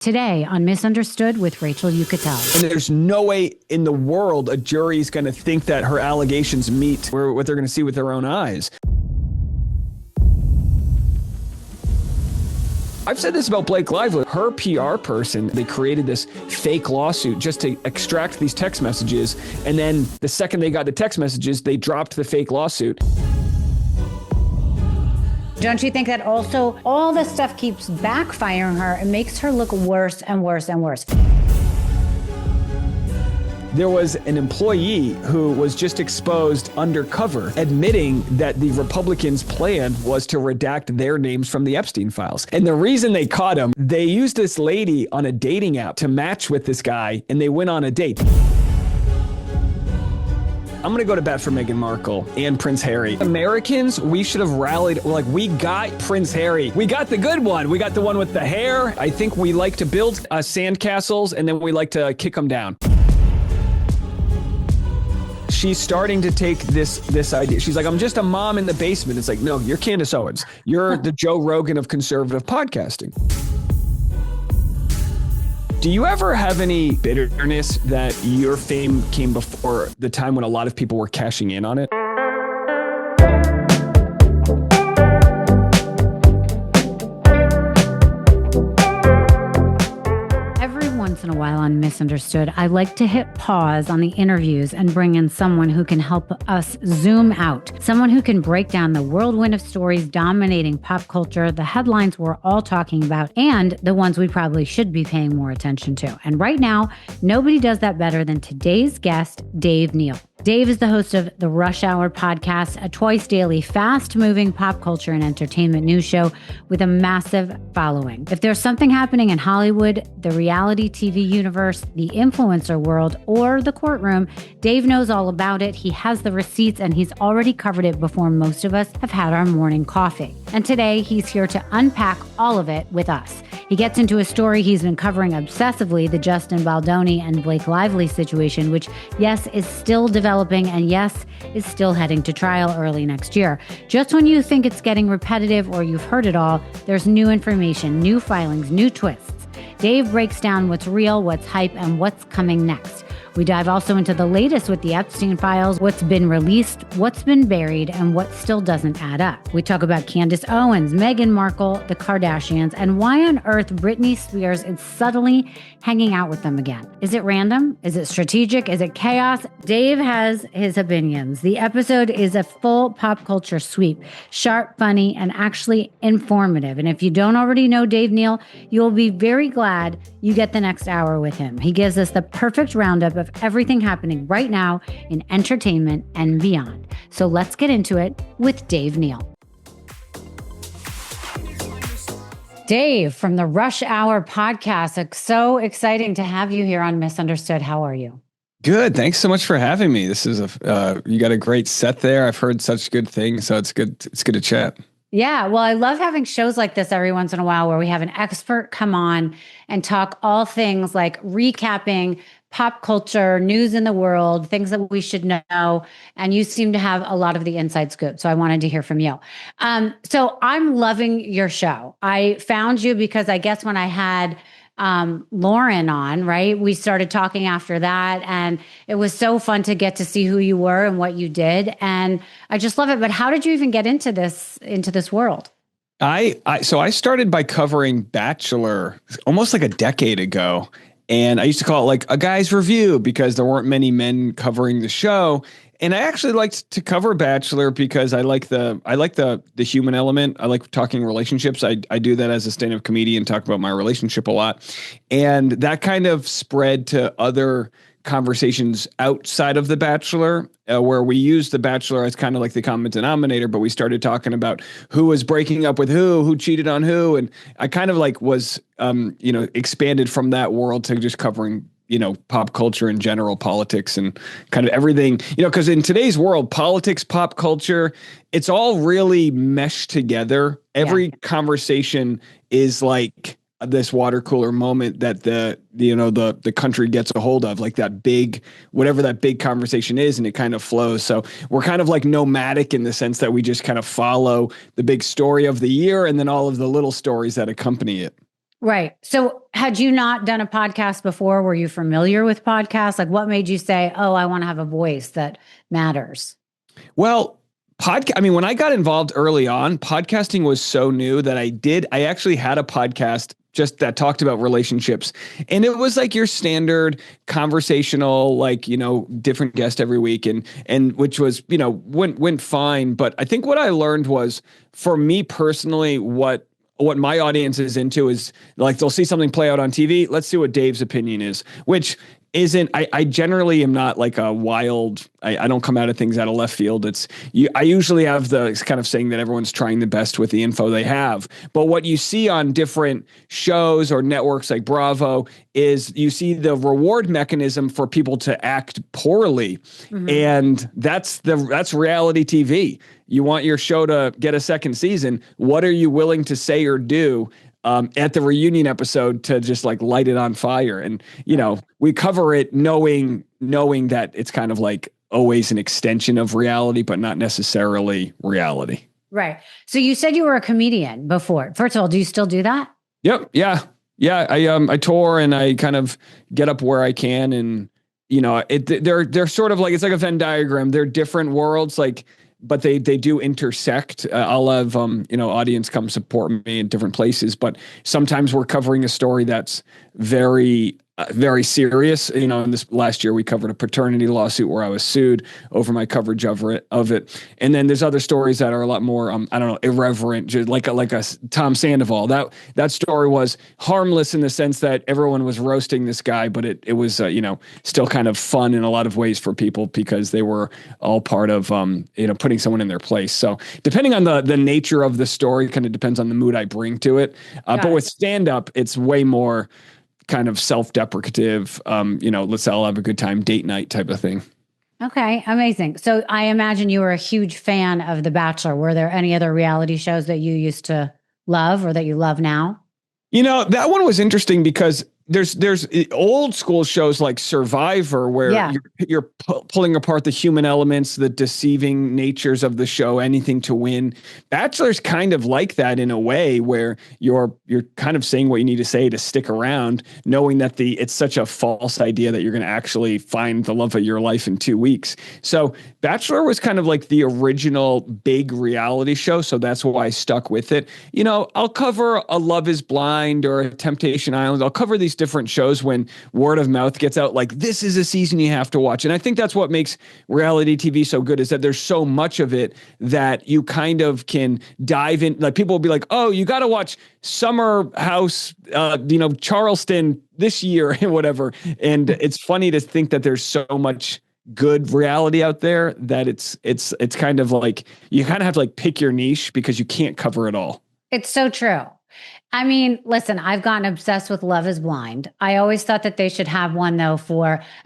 Today on Misunderstood with Rachel Yucatel. And there's no way in the world a jury is going to think that her allegations meet what they're going to see with their own eyes. I've said this about Blake Lively. Her PR person, they created this fake lawsuit just to extract these text messages. And then the second they got the text messages, they dropped the fake lawsuit. Don't you think that also all this stuff keeps backfiring her and makes her look worse and worse and worse? There was an employee who was just exposed undercover, admitting that the Republicans' plan was to redact their names from the Epstein files. And the reason they caught him, they used this lady on a dating app to match with this guy, and they went on a date. I'm going to go to bat for Meghan Markle and Prince Harry. Americans, we should have rallied. Like, we got Prince Harry. We got the good one. We got the one with the hair. I think we like to build sandcastles, and then we like to kick them down. She's starting to take this idea. She's like, I'm just a mom in the basement. It's like, no, you're Candace Owens. You're the Joe Rogan of conservative podcasting. Do you ever have any bitterness that your fame came before the time when a lot of people were cashing in on it? Once in a while on Misunderstood, I like to hit pause on the interviews and bring in someone who can help us zoom out, someone who can break down the whirlwind of stories dominating pop culture, the headlines we're all talking about, and the ones we probably should be paying more attention to. And right now, nobody does that better than today's guest, Dave Neal. Dave is the host of the Rush Hour podcast, a twice daily, fast-moving pop culture and entertainment news show with a massive following. If there's something happening in Hollywood, the reality TV universe, the influencer world, or the courtroom, Dave knows all about it. He has the receipts, and he's already covered it before most of us have had our morning coffee. And today, he's here to unpack all of it with us. He gets into a story he's been covering obsessively, the Justin Baldoni and Blake Lively situation, which, yes, is still developing and, yes, is still heading to trial early next year. Just when you think it's getting repetitive or you've heard it all, there's new information, new filings, new twists. Dave breaks down what's real, what's hype, and what's coming next. We dive also into the latest with the Epstein files, what's been released, what's been buried, and what still doesn't add up. We talk about Candace Owens, Meghan Markle, the Kardashians, and why on earth Britney Spears is subtly hanging out with them again. Is it random? Is it strategic? Is it chaos? Dave has his opinions. The episode is a full pop culture sweep, sharp, funny, and actually informative. And if you don't already know Dave Neal, you'll be very glad you get the next hour with him. He gives us the perfect roundup of everything happening right now in entertainment and beyond. So let's get into it with Dave Neal. Dave from the Rush Hour podcast. It's so exciting to have you here on Misunderstood. How are you? Good. Thanks so much for having me. This is you got a great set there. I've heard such good things, so it's good. It's good to chat. Yeah, well, I love having shows like this every once in a while where we have an expert come on and talk all things like recapping pop culture, news in the world, things that we should know. And you seem to have a lot of the inside scoop. So I wanted to hear from you. So I'm loving your show. I found you because I guess when I had Lauren on, right? We started talking after that, and it was so fun to get to see who you were and what you did. And I just love it. But how did you even get into this world? So I started by covering Bachelor almost like a decade ago. And I used to call it like a guy's review because there weren't many men covering the show. And I actually liked to cover Bachelor because I like the human element. I like talking relationships. I do that as a stand-up comedian, talk about my relationship a lot. And that kind of spread to other conversations outside of The Bachelor, where we used The Bachelor as kind of like the common denominator, but we started talking about who was breaking up with who cheated on who. And I kind of like was, expanded from that world to just covering, pop culture in general, politics and kind of everything, because in today's world, politics, pop culture, it's all really meshed together. Every conversation is like this water cooler moment that the country gets a hold of, like that big, whatever that big conversation is, and it kind of flows. So we're kind of like nomadic in the sense that we just kind of follow the big story of the year and then all of the little stories that accompany it. Right. So had you not done a podcast before? Were you familiar with podcasts? Like what made you say, oh, I want to have a voice that matters? Well, I mean, when I got involved early on, podcasting was so new that I actually had a podcast just that talked about relationships. And it was like your standard conversational, like, different guest every week and which was, went fine. But I think what I learned was for me personally, what my audience is into is like they'll see something play out on TV. Let's see what Dave's opinion is, which isn't I generally am not like a wild I don't come out of things out of left field. I usually have the kind of saying that everyone's trying the best with the info they have. But what you see on different shows or networks like Bravo is you see the reward mechanism for people to act poorly. Mm-hmm. And that's reality TV. You want your show to get a second season. What are you willing to say or do at the reunion episode to just like light it on fire? And, we cover it knowing that it's kind of like always an extension of reality, but not necessarily reality. Right. So you said you were a comedian before. First of all, do you still do that? Yep. Yeah. Yeah. I tour and I kind of get up where I can and, they're sort of like, it's like a Venn diagram. They're different worlds, like, but they do intersect. I'll have, audience come support me in different places, but sometimes we're covering a story that's very serious. In this last year, we covered a paternity lawsuit where I was sued over my coverage of it. And then there's other stories that are a lot more, irreverent, just like a Tom Sandoval. That story was harmless in the sense that everyone was roasting this guy, but it was, still kind of fun in a lot of ways for people because they were all part of, putting someone in their place. So depending on the nature of the story, kind of depends on the mood I bring to it. But with stand-up, it's way more kind of self-deprecative, let's all have a good time, date night type of thing. Okay, amazing. So I imagine you were a huge fan of The Bachelor. Were there any other reality shows that you used to love or that you love now? That one was interesting because there's old school shows like Survivor where you're pulling apart the human elements, the deceiving natures of the show, anything to win. Bachelor's kind of like that in a way where you're kind of saying what you need to say to stick around, knowing that it's such a false idea that you're going to actually find the love of your life in 2 weeks. So Bachelor was kind of like the original big reality show. So that's why I stuck with it. I'll cover a Love is Blind or a Temptation Island. I'll cover these different shows when word of mouth gets out, like this is a season you have to watch. And I think that's what makes reality TV so good is that there's so much of it that you kind of can dive in. Like people will be like, oh, you got to watch Summer House, Charleston this year and whatever. And it's funny to think that there's so much good reality out there that it's kind of like, you kind of have to like pick your niche because you can't cover it all. It's so true. I mean, listen, I've gotten obsessed with Love is Blind. I always thought that they should have one though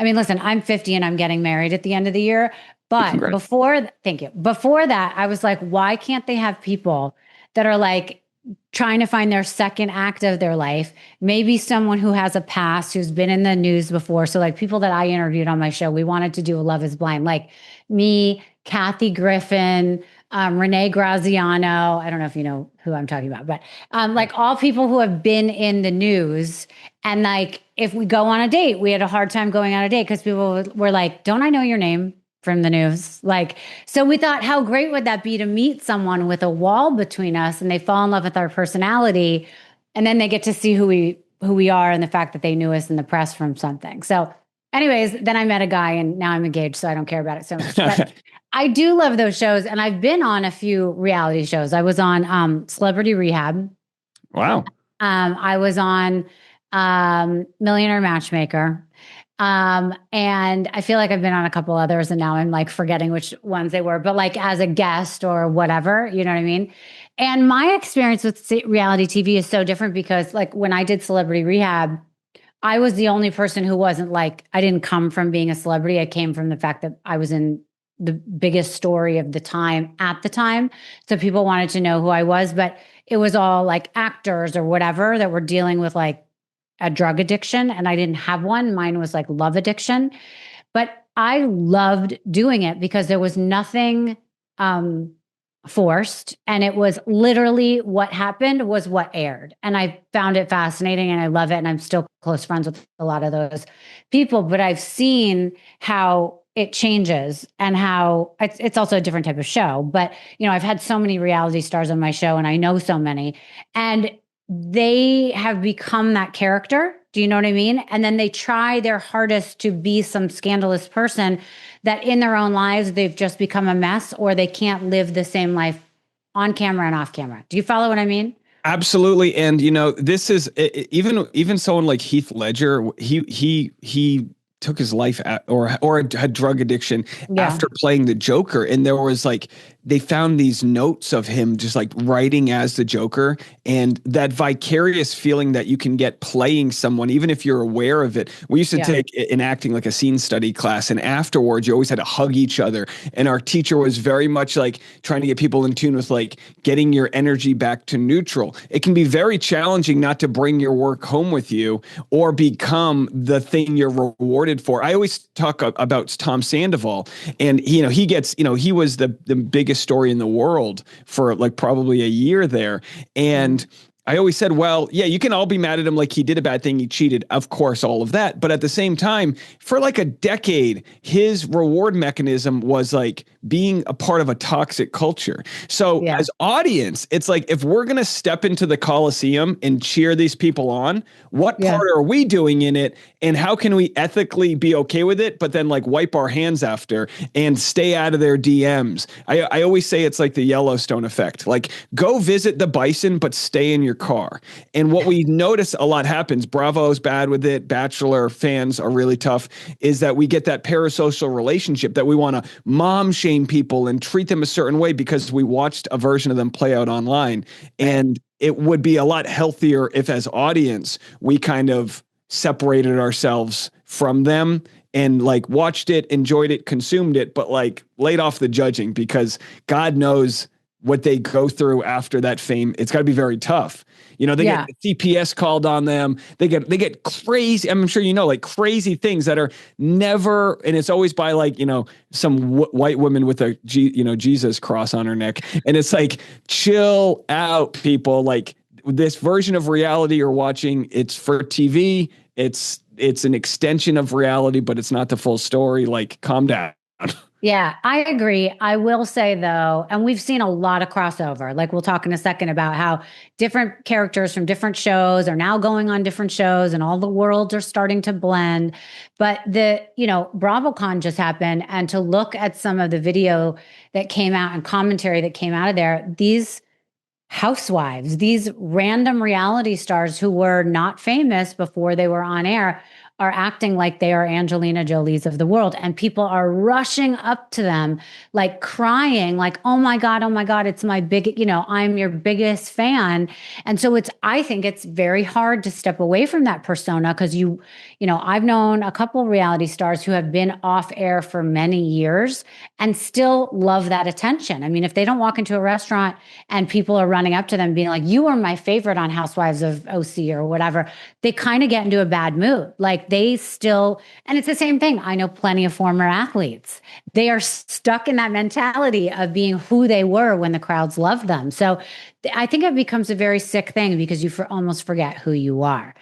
listen, I'm 50 and I'm getting married at the end of the year. But thank you. Before that, I was like, why can't they have people that are like trying to find their second act of their life? Maybe someone who has a past, who's been in the news before. So like people that I interviewed on my show, we wanted to do a Love is Blind, like me, Kathy Griffin, Renee Graziano. I don't know if you know who I'm talking about, but like all people who have been in the news. And like, if we go on a date, we had a hard time going on a date because people were like, don't I know your name from the news? Like, so we thought, how great would that be to meet someone with a wall between us and they fall in love with our personality. And then they get to see who we are and the fact that they knew us in the press from something. So anyways, then I met a guy and now I'm engaged, so I don't care about it so much. But I do love those shows. And I've been on a few reality shows. I was on Celebrity Rehab. Wow. I was on Millionaire Matchmaker. And I feel like I've been on a couple others and now I'm like forgetting which ones they were, but like as a guest or whatever, you know what I mean? And my experience with reality TV is so different because like when I did Celebrity Rehab, I was the only person who wasn't like, I didn't come from being a celebrity. I came from the fact that I was in the biggest story of the time at the time. So people wanted to know who I was, but it was all like actors or whatever that were dealing with like a drug addiction. And I didn't have one. Mine was like love addiction, but I loved doing it because there was nothing forced, and it was literally what happened was what aired, and I found it fascinating and I love it, and I'm still close friends with a lot of those people, but I've seen how it changes and how it's also a different type of show. But I've had so many reality stars on my show and I know so many, and they have become that character. Do you know what I mean? And then they try their hardest to be some scandalous person that in their own lives, they've just become a mess, or they can't live the same life on camera and off camera. Do you follow what I mean? Absolutely. And this is even someone like Heath Ledger, he took his life or had drug addiction after playing the Joker. And there was like, they found these notes of him just like writing as the Joker, and that vicarious feeling that you can get playing someone, even if you're aware of it. We used to take in acting like a scene study class, and afterwards you always had to hug each other. And our teacher was very much like trying to get people in tune with like getting your energy back to neutral. It can be very challenging not to bring your work home with you or become the thing you're rewarded for. I always talk about Tom Sandoval, and he gets, he was the biggest story in the world for like probably a year there. And I always said, well, yeah, you can all be mad at him like he did a bad thing, he cheated, of course, all of that. But at the same time, for like a decade, his reward mechanism was like being a part of a toxic culture. So as audience, it's like, if we're going to step into the Coliseum and cheer these people on, what part are we doing in it? And how can we ethically be okay with it, but then like wipe our hands after and stay out of their DMs? I always say it's like the Yellowstone effect. Like, go visit the bison, but stay in your car. And what we notice a lot happens, Bravo's bad with it, Bachelor fans are really tough, is that we get that parasocial relationship that we want to mom shame people and treat them a certain way because we watched a version of them play out online. And it would be a lot healthier if, as audience, we kind of separated ourselves from them and like watched it, enjoyed it, consumed it, but like laid off the judging, because God knows what they go through after that fame. It's got to be very tough. They get CPS called on them. They get crazy. I'm sure like crazy things that are never, and it's always by like, some white woman with a Jesus cross on her neck. And it's like, chill out, people. Like, this version of reality you're watching, it's for TV. It's an extension of reality, but it's not the full story. Like, calm down. Yeah, I agree. I will say though, and we've seen a lot of crossover. Like, we'll talk in a second about how different characters from different shows are now going on different shows and all the worlds are starting to blend. But BravoCon just happened, and to look at some of the video that came out and commentary that came out of there, these housewives, these random reality stars who were not famous before they were on air, are acting like they are Angelina Jolie's of the world. And people are rushing up to them, like crying, like, oh my God, it's my I'm your biggest fan. And so I think it's very hard to step away from that persona, because I've known a couple reality stars who have been off air for many years and still love that attention. I mean, if they don't walk into a restaurant and people are running up to them being like, you are my favorite on Housewives of OC or whatever, they kind of get into a bad mood. Like, they still, and it's the same thing. I know plenty of former athletes. They are stuck in that mentality of being who they were when the crowds loved them. So I think it becomes a very sick thing, because you almost forget who you are.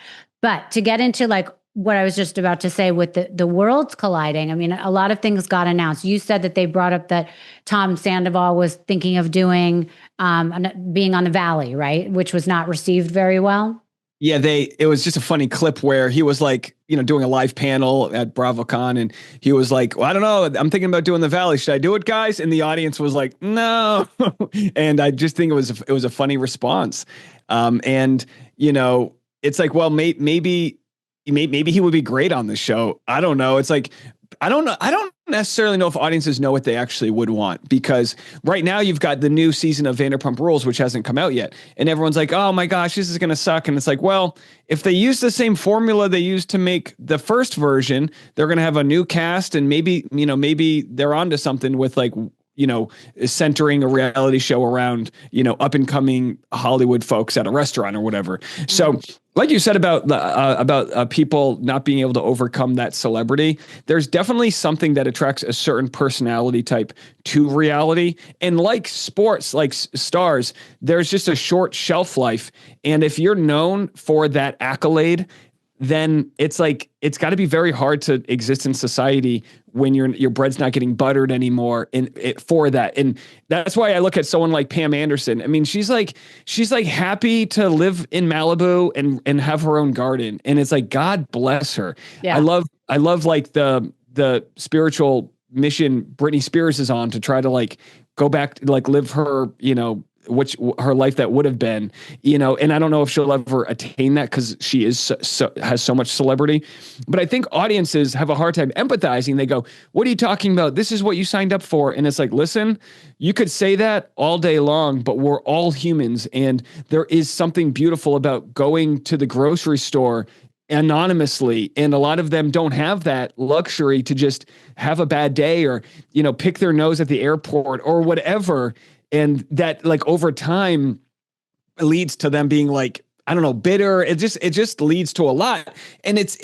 But to get into like what I was just about to say with the worlds colliding, I mean, a lot of things got announced. You said that they brought up that Tom Sandoval was thinking of doing, being on the Valley, right? Which was not received very well. Yeah, it was just a funny clip where he was like, doing a live panel at BravoCon, and he was like, well, I don't know, I'm thinking about doing the Valley. Should I do it, guys? And the audience was like, no. And I just think it was a funny response. It's like, well, maybe he would be great on the show. I don't know. It's like, I don't know. I don't necessarily know if audiences know what they actually would want, because right now you've got the new season of Vanderpump Rules, which hasn't come out yet. And everyone's like, oh my gosh, this is going to suck. And it's like, well, if they use the same formula they used to make the first version, they're going to have a new cast, and maybe they're onto something with like centering a reality show around, up and coming Hollywood folks at a restaurant or whatever. So like you said about people not being able to overcome that celebrity, there's definitely something that attracts a certain personality type to reality. And like sports, like stars, there's just a short shelf life. And if you're known for that accolade, then it's got to be very hard to exist in society when your bread's not getting buttered anymore for that. And that's why I look at someone like Pam Anderson. I mean, she's happy to live in Malibu and have her own garden. And it's like, God bless her. Yeah. I love like the spiritual mission Britney Spears is on to try to like go back to like live her, which her life that would have been, and I don't know if she'll ever attain that because she has so much celebrity. But I think audiences have a hard time empathizing. They go, "What are you talking about? This is what you signed up for." And it's like, listen, you could say that all day long, but we're all humans, and there is something beautiful about going to the grocery store anonymously, and a lot of them don't have that luxury to just have a bad day or pick their nose at the airport or whatever. And that like over time leads to them being like, I don't know, bitter. It just leads to a lot. And it's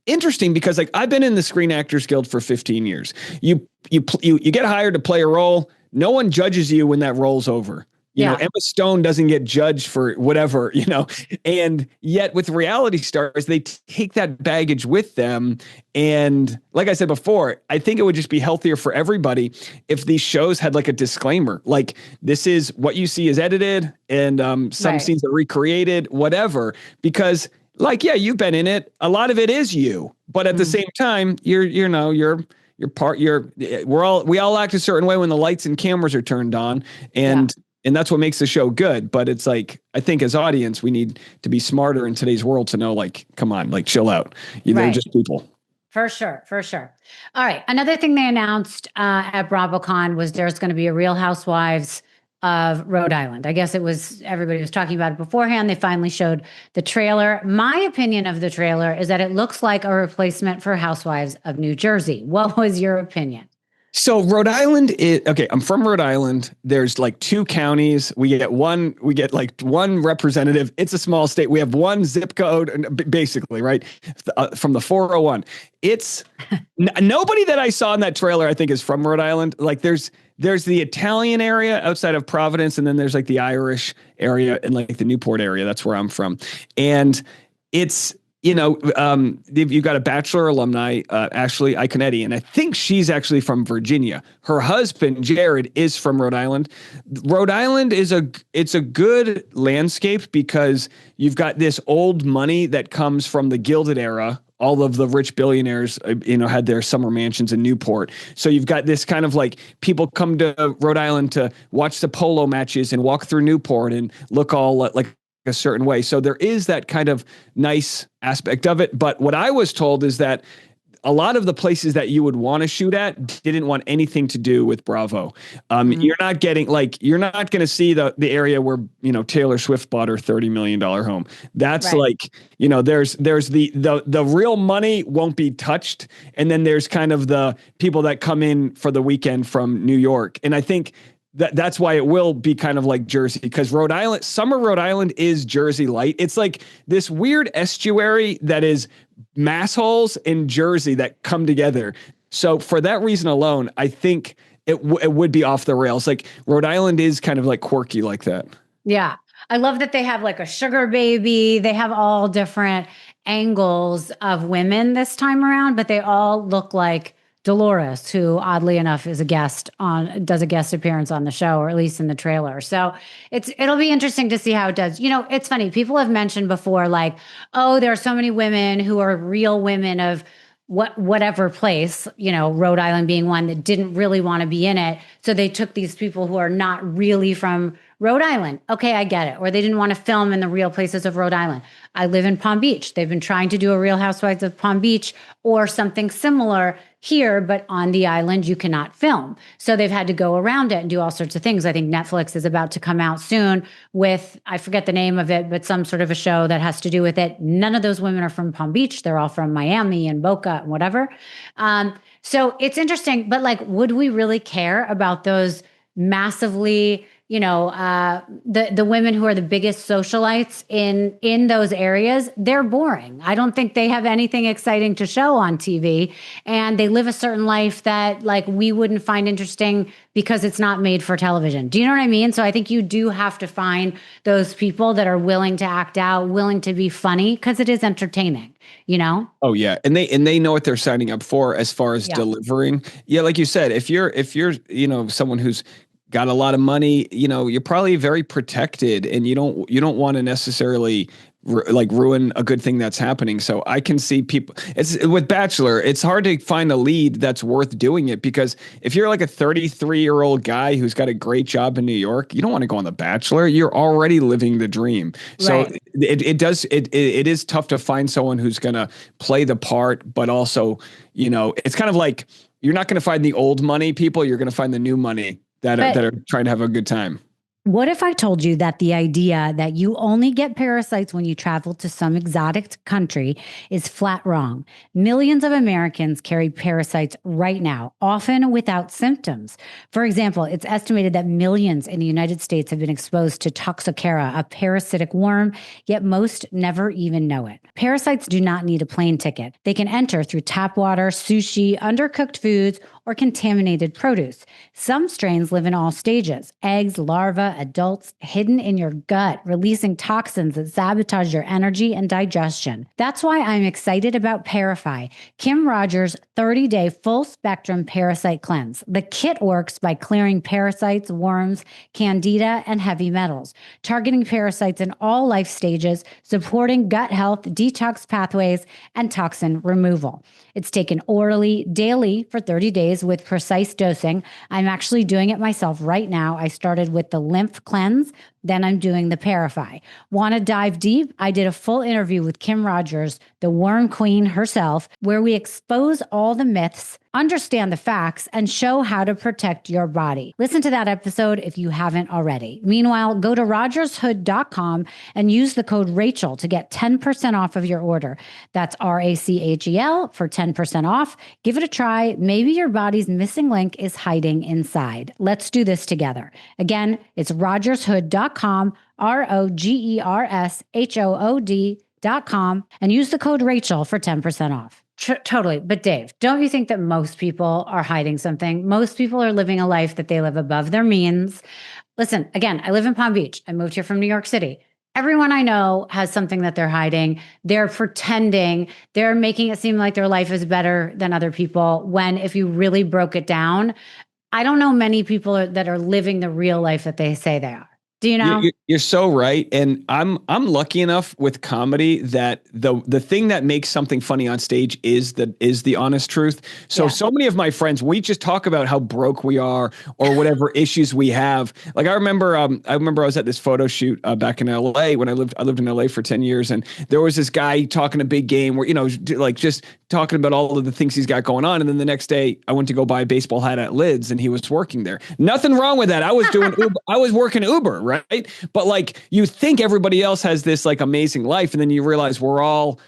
interesting because like I've been in the Screen Actors Guild for 15 years. You get hired to play a role. No one judges you when that role's over. Emma Stone doesn't get judged for whatever, and yet with reality stars, they take that baggage with them. And like I said before, I think it would just be healthier for everybody if these shows had like a disclaimer, like this is what you see is edited and some scenes are recreated, whatever, because like, yeah, you've been in it. A lot of it is you, but at the same time, we all act a certain way when the lights and cameras are turned on. And that's what makes the show good. But it's like, I think as audience, we need to be smarter in today's world to know, like, come on, like chill out. They're just people. For sure. All right. Another thing they announced at BravoCon was there's going to be a Real Housewives of Rhode Island. I guess everybody was talking about it beforehand. They finally showed the trailer. My opinion of the trailer is that it looks like a replacement for Housewives of New Jersey. What was your opinion? So Rhode Island is okay. I'm from Rhode Island. There's like 2 counties. We get like one representative. It's a small state. We have one zip code, basically, right? From the 401. It's nobody that I saw in that trailer, I think, is from Rhode Island. Like there's the Italian area outside of Providence, and then there's like the Irish area and like the Newport area. That's where I'm from. And it's, you've got a Bachelor alumni, Ashley Iconetti, and I think she's actually from Virginia. Her husband, Jared, is from Rhode Island. Rhode Island it's a good landscape because you've got this old money that comes from the Gilded era. All of the rich billionaires, had their summer mansions in Newport. So you've got this kind of like people come to Rhode Island to watch the polo matches and walk through Newport and look all like a certain way. So there is that kind of nice aspect of it. But what I was told is that a lot of the places that you would want to shoot at didn't want anything to do with Bravo. You're not going to see the area where, Taylor Swift bought her $30 million home. That's like, there's the real money won't be touched. And then there's kind of the people that come in for the weekend from New York. And I think that's why it will be kind of like Jersey, because summer Rhode Island is Jersey light. It's like this weird estuary that is mass holes in Jersey that come together. So for that reason alone, I think it would be off the rails. Like Rhode Island is kind of like quirky like that. Yeah. I love that they have like a sugar baby. They have all different angles of women this time around, but they all look like Dolores, who oddly enough does a guest appearance on the show, or at least in the trailer. So it'll be interesting to see how it does. It's funny. People have mentioned before, like, oh, there are so many women who are real women of whatever place, Rhode Island being one that didn't really want to be in it. So they took these people who are not really from Rhode Island. Okay, I get it. Or they didn't want to film in the real places of Rhode Island. I live in Palm Beach. They've been trying to do a Real Housewives of Palm Beach or something similar here, but on the island, you cannot film. So they've had to go around it and do all sorts of things. I think Netflix is about to come out soon with, I forget the name of it, but some sort of a show that has to do with it. None of those women are from Palm Beach. They're all from Miami and Boca and whatever. So it's interesting, but like, would we really care about those massively, the women who are the biggest socialites in those areas? They're boring. I don't think they have anything exciting to show on TV, and they live a certain life that like we wouldn't find interesting because it's not made for television. Do you know what I mean? So I think you do have to find those people that are willing to act out, willing to be funny, because it is entertaining. Oh yeah. And they know what they're signing up for as far as delivering. Yeah. Like you said, if you're, someone who's got a lot of money, you're probably very protected, and you don't want to necessarily ruin a good thing that's happening. So I can see people, it's with Bachelor, it's hard to find a lead that's worth doing it, because if you're like a 33-year-old guy who's got a great job in New York, you don't want to go on The Bachelor. You're already living the dream. So Right. it is tough to find someone who's going to play the part, but also, it's kind of like, you're not going to find the old money people. You're going to find the new money that are trying to have a good time. What if I told you that the idea that you only get parasites when you travel to some exotic country is flat wrong? Millions of Americans carry parasites right now, often without symptoms. For example, it's estimated that millions in the United States have been exposed to Toxocara, a parasitic worm, yet most never even know it. Parasites do not need a plane ticket. They can enter through tap water, sushi, undercooked foods, or contaminated produce. Some strains live in all stages: eggs, larvae, adults, hidden in your gut, releasing toxins that sabotage your energy and digestion. That's why I'm excited about Parify, Kim Rogers' 30-day full-spectrum parasite cleanse. The kit works by clearing parasites, worms, candida, and heavy metals, targeting parasites in all life stages, supporting gut health, detox pathways, and toxin removal. It's taken orally, daily for 30 days with precise dosing. I'm actually doing it myself right now. I started with the lymph cleanse, then I'm doing the Parify. Want to dive deep? I did a full interview with Kim Rogers, the worm queen herself, where we expose all the myths, understand the facts, and show how to protect your body. Listen to that episode if you haven't already. Meanwhile, go to rogershood.com and use the code Rachel to get 10% off of your order. That's RACHEL for 10% off. Give it a try. Maybe your body's missing link is hiding inside. Let's do this together. Again, it's rogershood.com, ROGERSHOOD.com, and use the code Rachel for 10% off. Totally. But Dave, don't you think that most people are hiding something? Most people are living a life that they live above their means. Listen, again, I live in Palm Beach. I moved here from New York City. Everyone I know has something that they're hiding. They're pretending. They're making it seem like their life is better than other people, when if you really broke it down, I don't know many people that are living the real life that they say they are. Do you know? You're so right. And I'm lucky enough with comedy that the thing that makes something funny on stage is the honest truth. So many of my friends, we just talk about how broke we are or whatever issues we have. Like I remember I was at this photo shoot back in LA when I lived in LA for 10 years, and there was this guy talking a big game where, like just talking about all of the things he's got going on. And then the next day I went to go buy a baseball hat at Lids, and he was working there. Nothing wrong with that. I was doing Uber. I was working Uber, right? But like, you think everybody else has this like amazing life, and then you realize we're all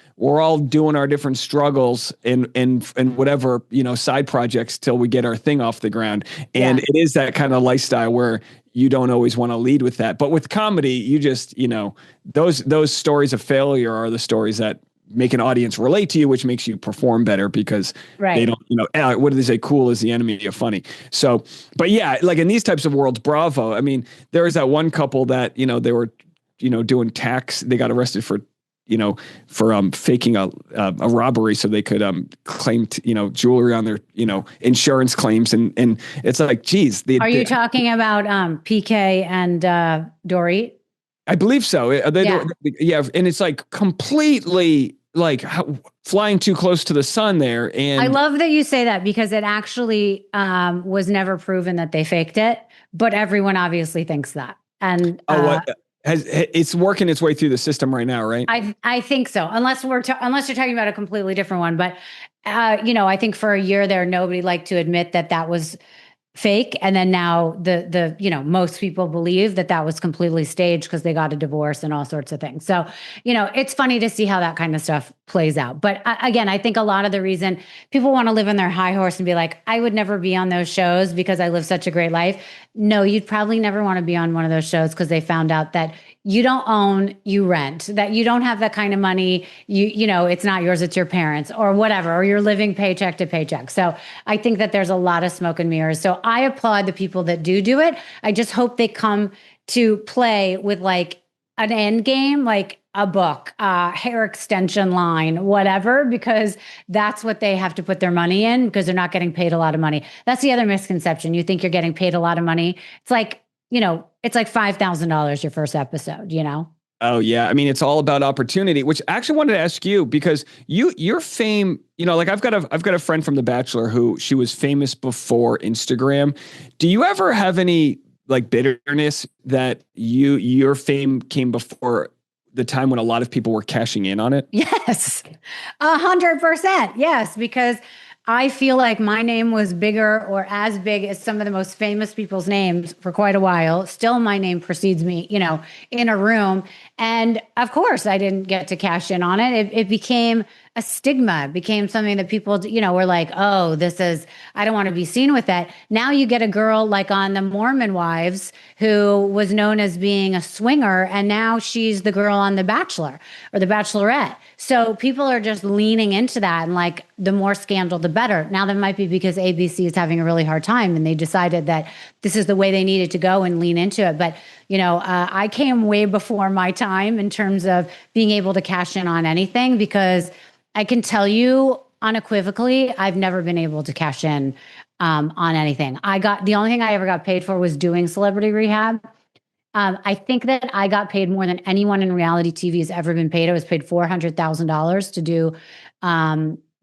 doing our different struggles and whatever, side projects till we get our thing off the ground. And it is that kind of lifestyle where you don't always want to lead with that. But with comedy, you just, those stories of failure are the stories that make an audience relate to you, which makes you perform better, because they don't, what do they say? Cool is the enemy of funny. So, but yeah, like in these types of worlds, bravo. I mean, there was that one couple that, they were, doing tax. They got arrested for faking a robbery so they could claim jewelry on their insurance claims, and it's like, geez. Are you talking about PK and Dorit? I believe so. And it's like completely like flying too close to the sun there. And I love that you say that, because it actually was never proven that they faked it, but everyone obviously thinks that. And what it's working its way through the system right now, right? I think so, unless unless you're talking about a completely different one. But I think for a year there, nobody liked to admit that was fake, and then now the most people believe that was completely staged because they got a divorce and all sorts of things. So it's funny to see how that kind of stuff plays out. But again, I think a lot of the reason people want to live on their high horse and be like, I would never be on those shows because I live such a great life. No, you'd probably never want to be on one of those shows because they found out that you don't own, you rent, that you don't have that kind of money. It's not yours, it's your parents or whatever, or you're living paycheck to paycheck. So I think that there's a lot of smoke and mirrors. So I applaud the people that do it. I just hope they come to play with like an end game, like a book, hair extension line, whatever, because that's what they have to put their money in because they're not getting paid a lot of money. That's the other misconception. You think you're getting paid a lot of money. It's like, it's like $5,000 your first episode, Oh yeah. I mean, it's all about opportunity, which I actually wanted to ask you because your fame, like I've got a friend from The Bachelor who she was famous before Instagram. Do you ever have any like bitterness that your fame came before the time when a lot of people were cashing in on it? Yes, 100%. Yes, because I feel like my name was bigger or as big as some of the most famous people's names for quite a while. Still, my name precedes me, in a room. And of course, I didn't get to cash in on it. It became a stigma. It became something that people, were like, oh, I don't want to be seen with that. Now you get a girl like on the Mormon Wives who was known as being a swinger, and now she's the girl on The Bachelor or The Bachelorette. So people are just leaning into that, and like the more scandal, the better. Now that might be because ABC is having a really hard time and they decided that this is the way they needed to go and lean into it. But, I came way before my time in terms of being able to cash in on anything, because I can tell you unequivocally, I've never been able to cash in on anything. The only thing I ever got paid for was doing Celebrity Rehab. I think that I got paid more than anyone in reality TV has ever been paid. I was paid $400,000 to do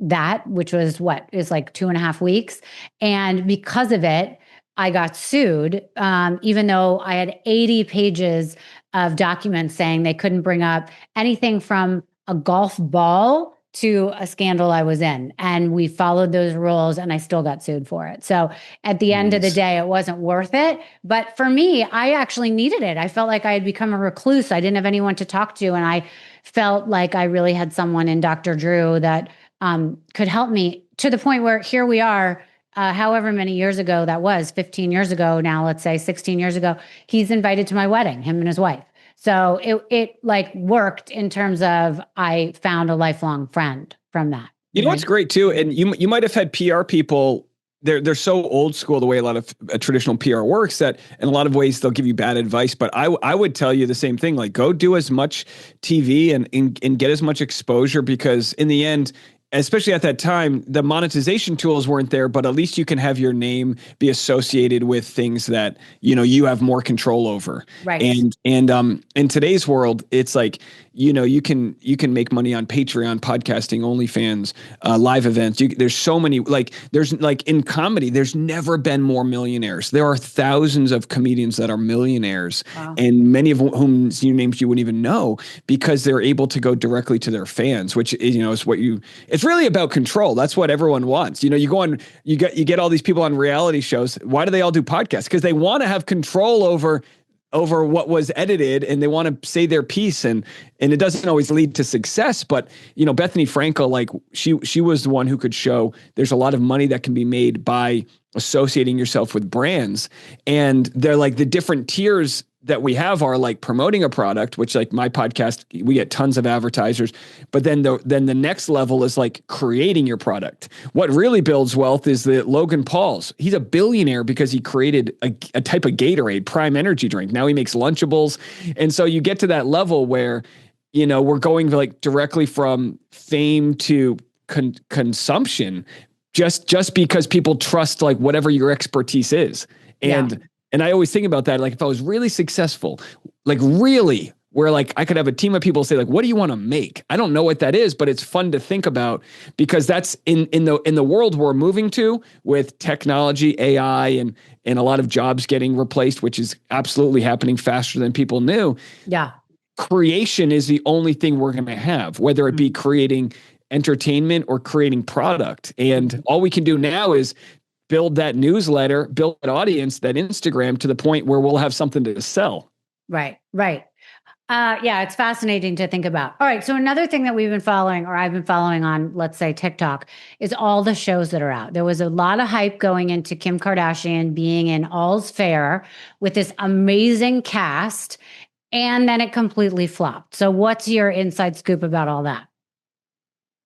that, which was is like 2.5 weeks. And because of it, I got sued, even though I had 80 pages of documents saying they couldn't bring up anything from a golf ball to a scandal I was in. And we followed those rules and I still got sued for it. So at the end of the day, it wasn't worth it. But for me, I actually needed it. I felt like I had become a recluse. I didn't have anyone to talk to. And I felt like I really had someone in Dr. Drew that could help me, to the point where here we are, however many years ago that was, 15 years ago now, let's say 16 years ago, he's invited to my wedding, him and his wife. So it like worked in terms of I found a lifelong friend from that. You know what's great too, and you might have had PR people. They're so old school the way a lot of traditional PR works that in a lot of ways they'll give you bad advice. But I would tell you the same thing. Like, go do as much TV and get as much exposure, because in the end, especially at that time, the monetization tools weren't there, but at least you can have your name be associated with things that, you have more control over. Right. And in today's world, it's like, you can make money on Patreon, podcasting, OnlyFans, live events. There's so many, there's in comedy, there's never been more millionaires. There are thousands of comedians that are millionaires. Wow. And many of whom's names you wouldn't even know, because they're able to go directly to their fans, which is what it's really about control. That's what everyone wants. You go on, you get all these people on reality shows. Why do they all do podcasts? Because they want to have control over what was edited, and they want to say their piece, and it doesn't always lead to success. But Bethany Frankel, she was the one who could show there's a lot of money that can be made by associating yourself with brands, and they're like the different tiers that we have are like promoting a product, which like my podcast, we get tons of advertisers, but then the next level is like creating your product. What really builds wealth is the Logan Paul's. He's a billionaire because he created a type of Gatorade, Prime Energy drink. Now he makes Lunchables. And so you get to that level where, we're going like directly from fame to consumption, just because people trust like whatever your expertise is. And I always think about that. Like, if I was really successful, like really, where like I could have a team of people say like, what do you want to make? I don't know what that is, but it's fun to think about because that's in the world we're moving to with technology, AI, and a lot of jobs getting replaced, which is absolutely happening faster than people knew. Yeah. Creation is the only thing we're going to have, whether it be creating entertainment or creating product. And all we can do now is build that newsletter, build that audience, that Instagram to the point where we'll have something to sell. Right. Yeah, it's fascinating to think about. All right. So another thing that we've been following, or I've been following on, let's say TikTok, is all the shows that are out. There was a lot of hype going into Kim Kardashian being in All's Fair with this amazing cast, and then it completely flopped. So what's your inside scoop about all that?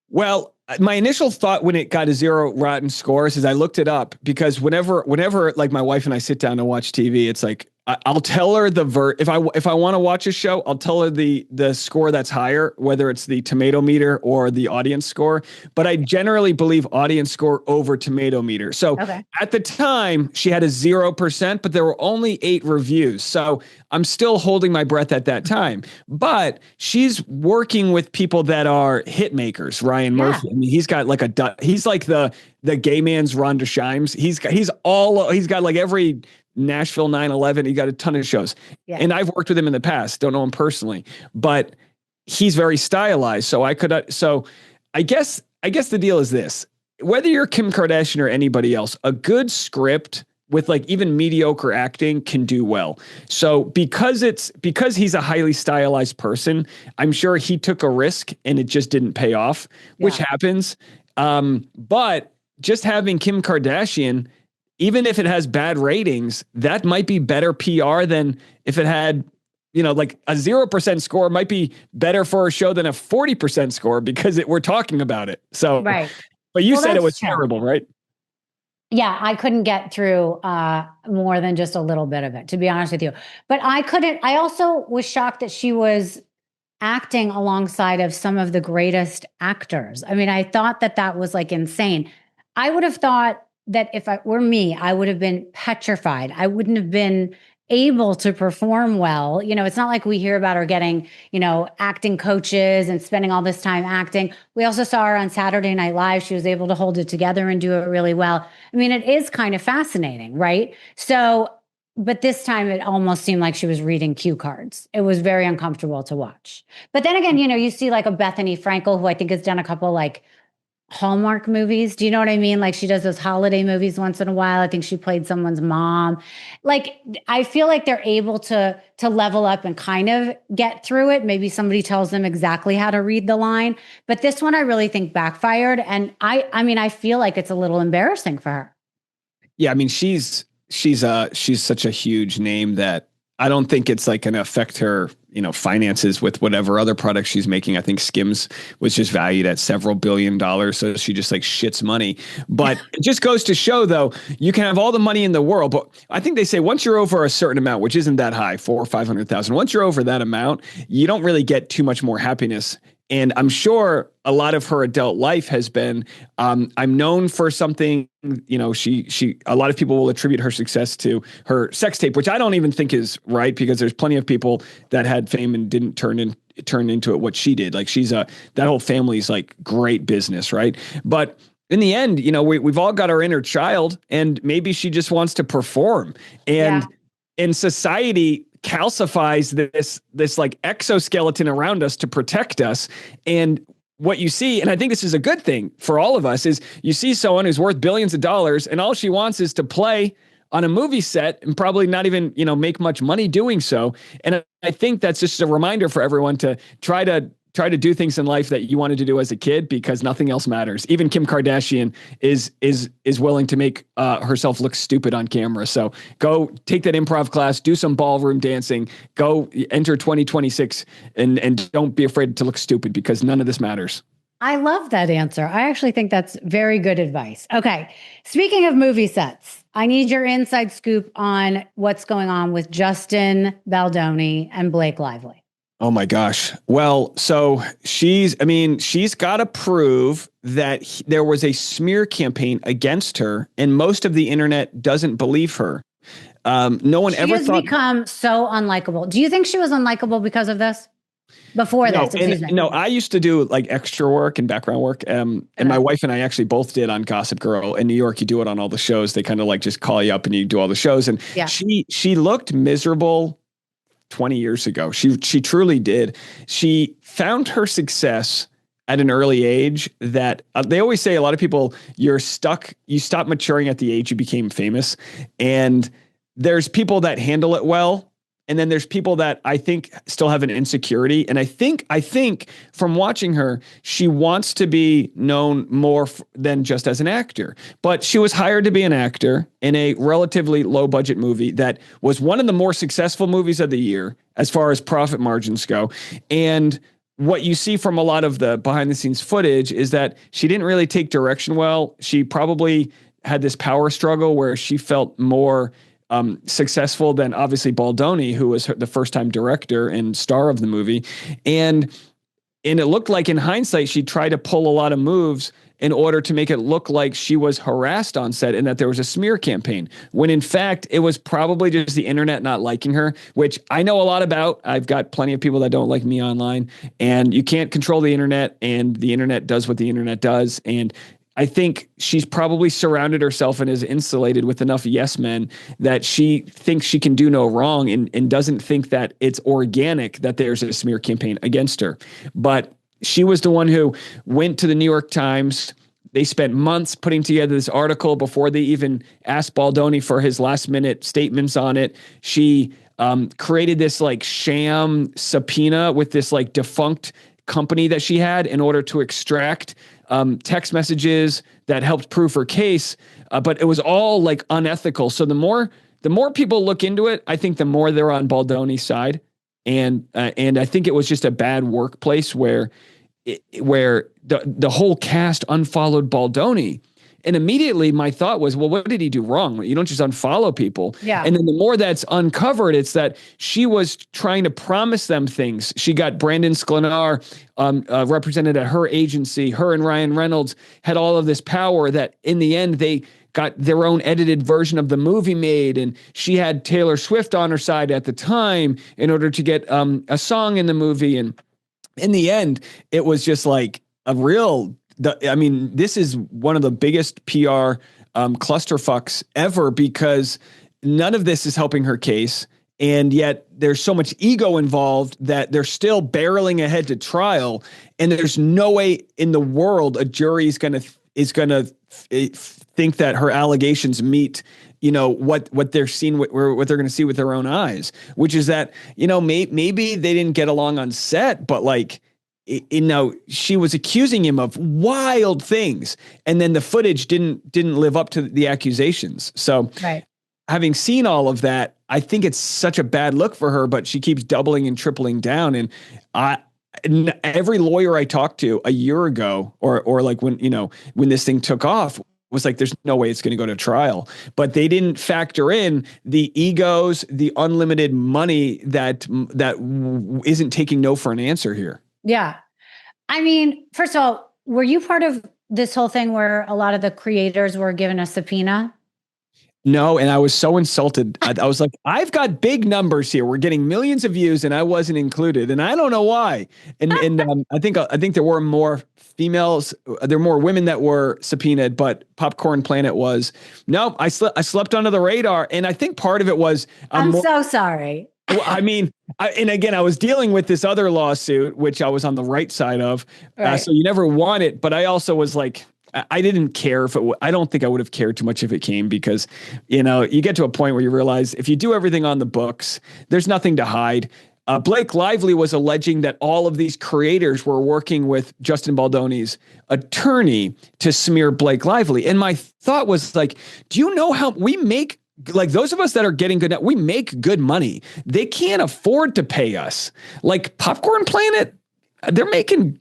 Well, my initial thought when it got a 0 rotten scores is I looked it up because whenever like my wife and I sit down to watch TV, it's like I'll tell her if I want to watch a show, I'll tell her the score that's higher, whether it's the tomato meter or the audience score. But I generally believe audience score over tomato meter. So At the time, she had a 0%, but there were only 8 reviews. So I'm still holding my breath at that time. But she's working with people that are hit makers. Ryan Murphy. I mean, he's got like he's like the gay man's Rhonda Shimes. He's got like every Nashville 9/11. He got a ton of shows. Yeah. And I've worked with him in the past. Don't know him personally, but he's very stylized. So I guess the deal is this: whether you're Kim Kardashian or anybody else, a good script with like even mediocre acting can do well. So because he's a highly stylized person, I'm sure he took a risk and it just didn't pay off, which happens. But just having Kim Kardashian, even if it has bad ratings, that might be better PR than if it had, like a 0% score might be better for a show than a 40% score because we're talking about it. So, right. But you said it was terrible, right? Yeah, I couldn't get through more than just a little bit of it, to be honest with you. But I also was shocked that she was acting alongside of some of the greatest actors. I mean, I thought that was like insane. I would have thought that if it were me, I would have been petrified. I wouldn't have been able to perform well. It's not like we hear about her getting, acting coaches and spending all this time acting. We also saw her on Saturday Night Live. She was able to hold it together and do it really well. I mean, it is kind of fascinating, right? So, but this time it almost seemed like she was reading cue cards. It was very uncomfortable to watch. But then again, you see like a Bethany Frankel, who I think has done a couple like Hallmark movies. Do you know what I mean? Like she does those holiday movies once in a while. I think she played someone's mom. Like I feel like they're able to level up and kind of get through it. Maybe somebody tells them exactly how to read the line. But this one I really think backfired. And I feel like it's a little embarrassing for her. Yeah, I mean, she's such a huge name that I don't think it's like going to affect her, finances with whatever other products she's making. I think Skims was just valued at several $billion. So she just like shits money. But it just goes to show, though, you can have all the money in the world. But I think they say once you're over a certain amount, which isn't that high, 400,000 or 500,000, once you're over that amount, you don't really get too much more happiness. And I'm sure a lot of her adult life has been, I'm known for something, a lot of people will attribute her success to her sex tape, which I don't even think is right because there's plenty of people that had fame and didn't turn into it what she did. Like that whole family's like great business, right? But in the end, we've all got our inner child and maybe she just wants to perform. And in society, calcifies this like exoskeleton around us to protect us. And what you see, and I think this is a good thing for all of us, is you see someone who's worth billions of dollars and all she wants is to play on a movie set and probably not even, make much money doing so. And I think that's just a reminder for everyone to try to do things in life that you wanted to do as a kid because nothing else matters. Even Kim Kardashian is willing to make herself look stupid on camera. So go take that improv class, do some ballroom dancing, go enter 2026 and don't be afraid to look stupid because none of this matters. I love that answer. I actually think that's very good advice. Okay. Speaking of movie sets, I need your inside scoop on what's going on with Justin Baldoni and Blake Lively. Oh my gosh. Well, so she's got to prove that there was a smear campaign against her and most of the internet doesn't believe her. No one She ever has thought. become so unlikable. Do you think she was unlikable because of this? Before No, this, excuse me. no, I used to do like extra work and background work. And my Okay. wife and I actually both did on Gossip Girl in New York. You do it on all the shows. They kind of like just call you up and you do all the shows. And Yeah. she looked miserable 20 years ago. She truly did. She found her success at an early age that they always say a lot of people, you stop maturing at the age you became famous. And there's people that handle it well. And then there's people that I think still have an insecurity. And I think from watching her, she wants to be known more than just as an actor. But she was hired to be an actor in a relatively low budget movie that was one of the more successful movies of the year as far as profit margins go. And what you see from a lot of the behind the scenes footage is that she didn't really take direction well. She probably had this power struggle where she felt more successful than obviously Baldoni, who was the first time director and star of the movie. And it looked like in hindsight, she tried to pull a lot of moves in order to make it look like she was harassed on set and that there was a smear campaign, when in fact, it was probably just the internet not liking her, which I know a lot about. I've got plenty of people that don't like me online, and you can't control the internet, and the internet does what the internet does. And I think she's probably surrounded herself and is insulated with enough yes men that she thinks she can do no wrong and doesn't think that it's organic that there's a smear campaign against her. But she was the one who went to the New York Times. They spent months putting together this article before they even asked Baldoni for his last minute statements on it. She created this like sham subpoena with this like defunct company that she had in order to extract text messages that helped prove her case. But it was all like unethical. So the more people look into it, I think the more they're on Baldoni's side. And I think it was just a bad workplace where the whole cast unfollowed Baldoni. And immediately my thought was, well, what did he do wrong? You don't just unfollow people. Yeah. And then the more that's uncovered, it's that she was trying to promise them things. She got Brandon Sklenar represented at her agency. Her and Ryan Reynolds had all of this power that in the end, they got their own edited version of the movie made. And she had Taylor Swift on her side at the time in order to get a song in the movie. And in the end, it was just like a real... this is one of the biggest PR clusterfucks ever, because none of this is helping her case. And yet there's so much ego involved that they're still barreling ahead to trial. And there's no way in the world a jury is going to think that her allegations meet, what they're seeing, what they're going to see with their own eyes, which is that, maybe they didn't get along on set, but like, she was accusing him of wild things, and then the footage didn't live up to the accusations. So right. Having seen all of that, I think it's such a bad look for her, but she keeps doubling and tripling down. And every lawyer I talked to a year ago, or like when this thing took off, was like, there's no way it's going to go to trial. But they didn't factor in the egos, the unlimited money that isn't taking no for an answer here. Yeah. I mean, first of all, were you part of this whole thing where a lot of the creators were given a subpoena? No, and I was so insulted. I was like, I've got big numbers here. We're getting millions of views, and I wasn't included, and I don't know why. And I think there were more females. There were more women that were subpoenaed, but Popcorn Planet was. No, I slept under the radar, and I think part of it was. I'm so sorry. Well, I mean, and again, I was dealing with this other lawsuit, which I was on the right side of. Right. So you never want it. But I also was like, I didn't care if I don't think I would have cared too much if it came, because, you get to a point where you realize if you do everything on the books, there's nothing to hide. Blake Lively was alleging that all of these creators were working with Justin Baldoni's attorney to smear Blake Lively. And my thought was like, do you know how we make, like those of us that are getting good, we make good money. They can't afford to pay us. Like Popcorn Planet, they're making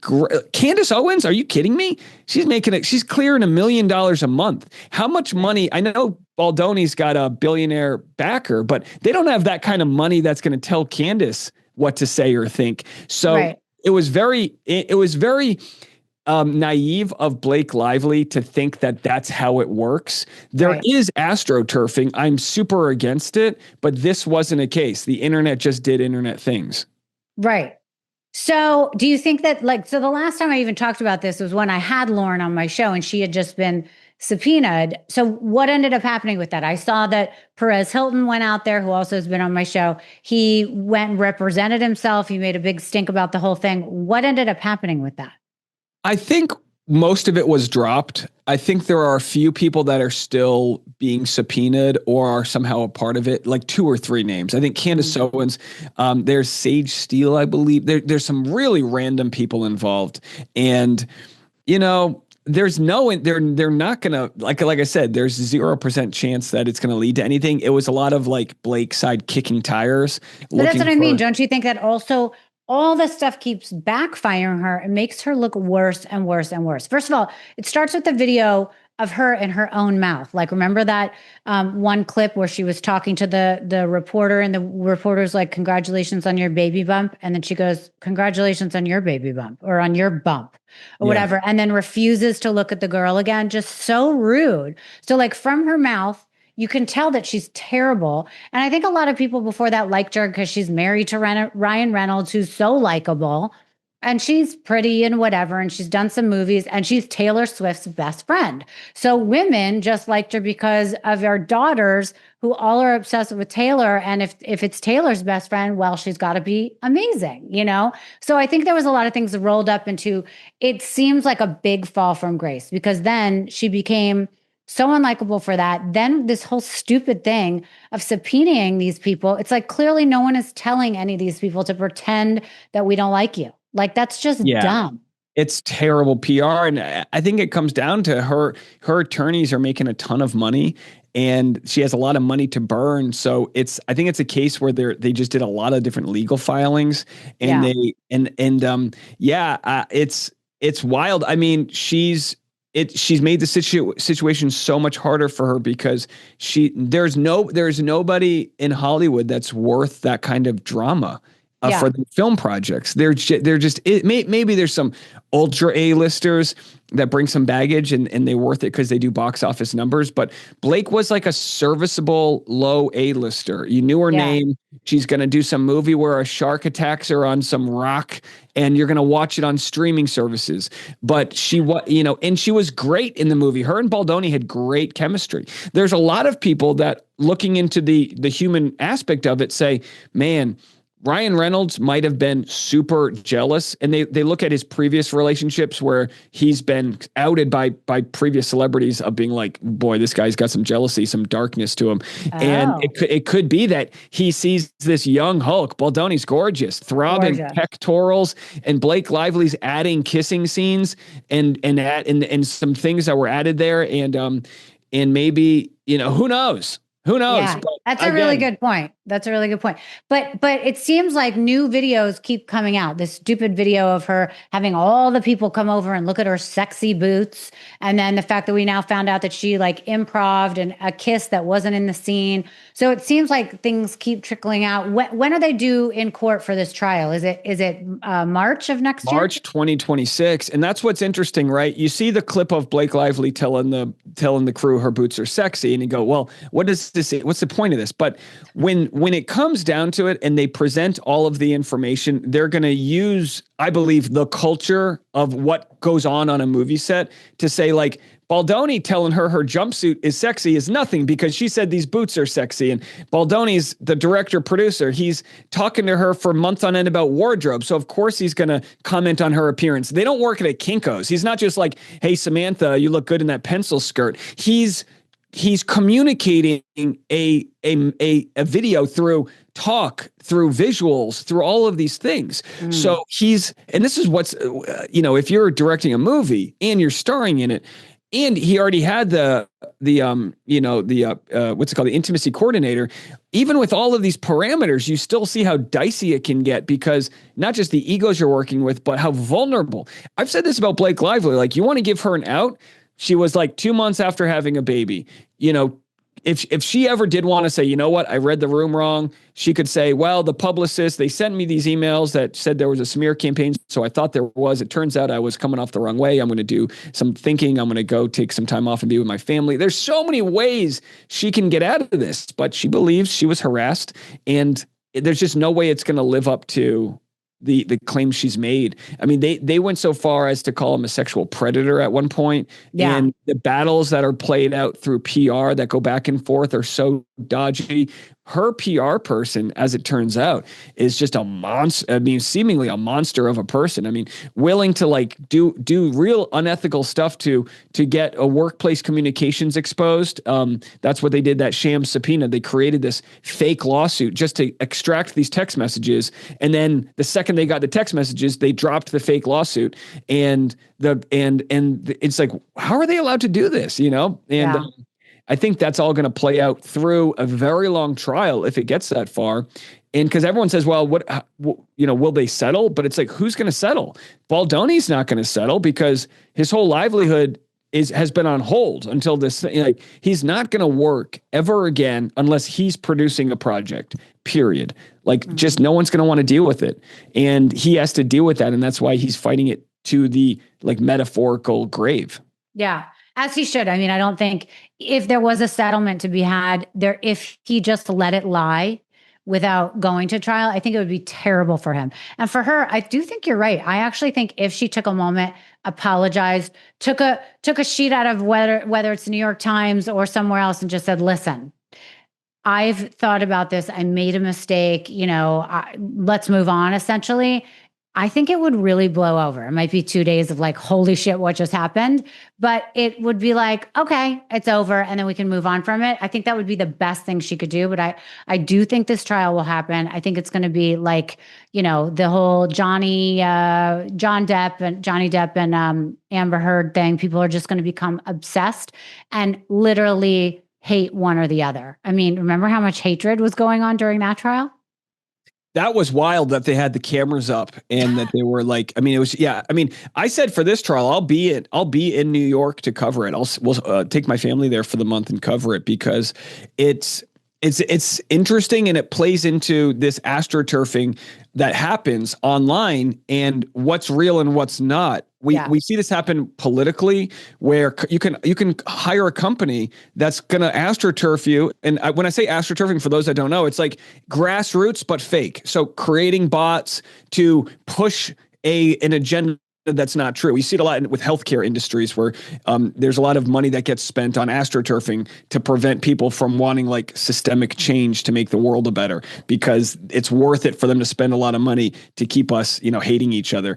Candace Owens. Are you kidding me? She's making it. She's clearing $1 million a month. How much money? I know Baldoni's got a billionaire backer, but they don't have that kind of money that's going to tell Candace what to say or think. So right. It was very naive of Blake Lively to think that that's how it works. There Right. is astroturfing. I'm super against it, but this wasn't a case. The internet just did internet things. Right. So, do you think that, like, so the last time I even talked about this was when I had Lauren on my show and she had just been subpoenaed. So, what ended up happening with that? I saw that Perez Hilton went out there, who also has been on my show. He went and represented himself. He made a big stink about the whole thing. What ended up happening with that? I think most of it was dropped. I think there are a few people that are still being subpoenaed or are somehow a part of it, like 2 or 3 names. I think Candace Owens, there's Sage Steele, I believe. There's some really random people involved. And, you know, there's no, they're not going to, like I said, there's 0% chance that it's going to lead to anything. It was a lot of like Blake side kicking tires. But that's what I mean. Don't you think that also all this stuff keeps backfiring her and makes her look worse and worse and worse? First of all, it starts with the video of her in her own mouth. Like, remember that one clip where she was talking to the reporter and the reporter's like, "Congratulations on your baby bump." And then she goes, "Congratulations on your baby bump," or "on your bump," or whatever. And then refuses to look at the girl again. Just so rude. So like from her mouth, you can tell that she's terrible. And I think a lot of people before that liked her because she's married to Ryan Reynolds, who's so likable. And she's pretty and whatever. And she's done some movies and she's Taylor Swift's best friend. So women just liked her because of her daughters who all are obsessed with Taylor. And if it's Taylor's best friend, well, she's got to be amazing, you know? So I think there was a lot of things that rolled up into, it seems like a big fall from grace because then she became so unlikable for that. Then this whole stupid thing of subpoenaing these people, it's like clearly no one is telling any of these people to pretend that we don't like you. Like, that's just dumb. It's terrible PR. And I think it comes down to her attorneys are making a ton of money and she has a lot of money to burn. So I think it's a case where they just did a lot of different legal filings and it's wild. I mean, she's made the situation so much harder for her because there's nobody in Hollywood that's worth that kind of drama. For the film projects, maybe there's some ultra A-listers that bring some baggage and they're worth it because they do box office numbers. But Blake was like a serviceable low A-lister. You knew her name. She's going to do some movie where a shark attacks her on some rock and you're going to watch it on streaming services. But she was great in the movie. Her and Baldoni had great chemistry. There's a lot of people that looking into the human aspect of it say, man, Ryan Reynolds might have been super jealous, and they look at his previous relationships where he's been outed by previous celebrities of being like, boy, this guy's got some jealousy, some darkness to him. And it could be that he sees this young Hulk, Baldoni's gorgeous, throbbing pectorals, and Blake Lively's adding kissing scenes and some things that were added there. And maybe, who knows? Who knows? Yeah, that's a really good point. That's a really good point. But it seems like new videos keep coming out. This stupid video of her having all the people come over and look at her sexy boots. And then the fact that we now found out that she like improv'd and a kiss that wasn't in the scene. So it seems like things keep trickling out. When are they due in court for this trial? Is it March of next year? March 2026. And that's what's interesting, right? You see the clip of Blake Lively telling the crew her boots are sexy. And you go, well, what does this say? What's the point of this? But when it comes down to it and they present all of the information, they're going to use, I believe, the culture of what goes on a movie set to say, like, Baldoni telling her jumpsuit is sexy is nothing because she said these boots are sexy. And Baldoni's the director producer. He's talking to her for months on end about wardrobe. So of course he's going to comment on her appearance. They don't work at Kinko's. He's not just like, hey, Samantha, you look good in that pencil skirt. He's communicating a video through talk, through visuals, through all of these things. So and this is what's, if you're directing a movie and you're starring in it, and he already had the what's it called, the intimacy coordinator. Even with all of these parameters, you still see how dicey it can get because not just the egos you're working with, but how vulnerable. I've said this about Blake Lively. Like, you want to give her an out. She was like 2 months after having a baby, if she ever did want to say, you know what, I read the room wrong, she could say, well, the publicist, they sent me these emails that said there was a smear campaign. So I thought there was. It turns out I was coming off the wrong way. I'm going to do some thinking. I'm going to go take some time off and be with my family. There's so many ways she can get out of this, but she believes she was harassed, and there's just no way it's going to live up to the claims she's made. I mean, they went so far as to call him a sexual predator at one point. Yeah. And the battles that are played out through PR that go back and forth are so dodgy. Her PR person, as it turns out, is just a monster. I mean, seemingly a monster of a person. I mean, willing to like do real unethical stuff to get a workplace communications exposed. That's what they did, that sham subpoena. They created this fake lawsuit just to extract these text messages. And then the second they got the text messages, they dropped the fake lawsuit. And it's like, how are they allowed to do this? You know? And Yeah. I think that's all going to play out through a very long trial if it gets that far. And because everyone says, well, will they settle? But it's like, who's going to settle? Baldoni's not going to settle because his whole livelihood has been on hold until this. Like, he's not going to work ever again unless he's producing a project, period. Like, just no one's going to want to deal with it. And he has to deal with that. And that's why he's fighting it to the like metaphorical grave. Yeah. As he should. I mean, I don't think if there was a settlement to be had there, if he just let it lie without going to trial, I think it would be terrible for him. And for her, I do think you're right. I actually think if she took a moment, apologized, took a sheet out of whether it's the New York Times or somewhere else and just said, listen, I've thought about this. I made a mistake. Let's move on, essentially. I think it would really blow over. It might be 2 days of like, holy shit, what just happened? But it would be like, okay, it's over. And then we can move on from it. I think that would be the best thing she could do. But I do think this trial will happen. I think it's going to be like, the whole Johnny Depp and Amber Heard thing. People are just going to become obsessed and literally hate one or the other. I mean, remember how much hatred was going on during that trial? That was wild that they had the cameras up and that they were like, I mean, it was, yeah. I mean, I said for this trial, I'll be in New York to cover it. We'll take my family there for the month and cover it because it's interesting and it plays into this astroturfing that happens online and what's real and what's not. We see this happen politically where you can hire a company that's going to astroturf you. And when I say astroturfing, for those that don't know, it's like grassroots, but fake. So creating bots to push an agenda that's not true. We see it a lot with healthcare industries where there's a lot of money that gets spent on astroturfing to prevent people from wanting like systemic change to make the world a better because it's worth it for them to spend a lot of money to keep us, hating each other.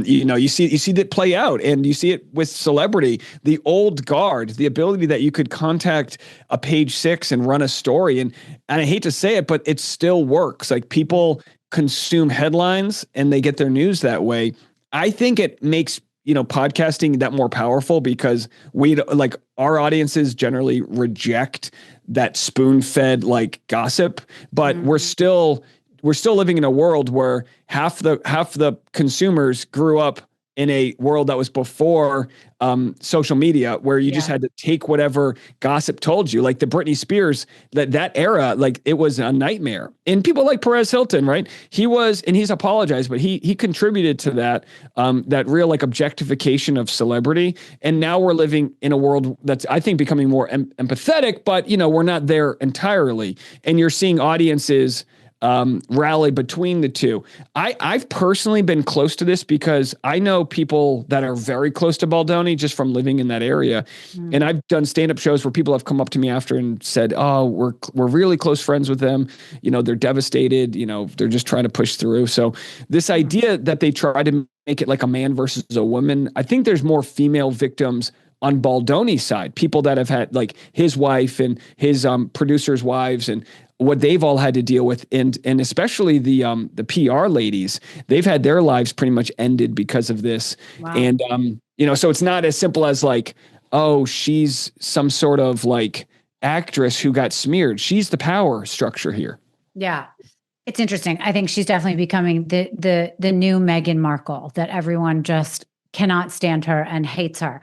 You see that play out, and you see it with celebrity, the old guard, the ability that you could contact a Page Six and run a story. And I hate to say it, but it still works. Like people consume headlines and they get their news that way. I think it makes, podcasting that more powerful because our audiences generally reject that spoon-fed like gossip, but we're still living in a world where half the consumers grew up in a world that was before social media, where you just had to take whatever gossip told you, like the Britney Spears, that era, like it was a nightmare. And people like Perez Hilton, right? He's apologized, but he contributed to that real like objectification of celebrity. And now we're living in a world that's, I think, becoming more empathetic, but we're not there entirely. And you're seeing audiences rally between the two. I've personally been close to this because I know people that are very close to Baldoni just from living in that area. And I've done stand-up shows where people have come up to me after and said, oh, we're really close friends with them. They're devastated. They're just trying to push through. So this idea that they try to make it like a man versus a woman, I think there's more female victims on Baldoni's side, people that have had like his wife and his producers' wives and what they've all had to deal with, and especially the PR ladies, they've had their lives pretty much ended because of this. Wow. And so it's not as simple as like, oh, she's some sort of like actress who got smeared. She's the power structure here. Yeah. It's interesting. I think she's definitely becoming the new Meghan Markle that everyone just cannot stand her and hates her.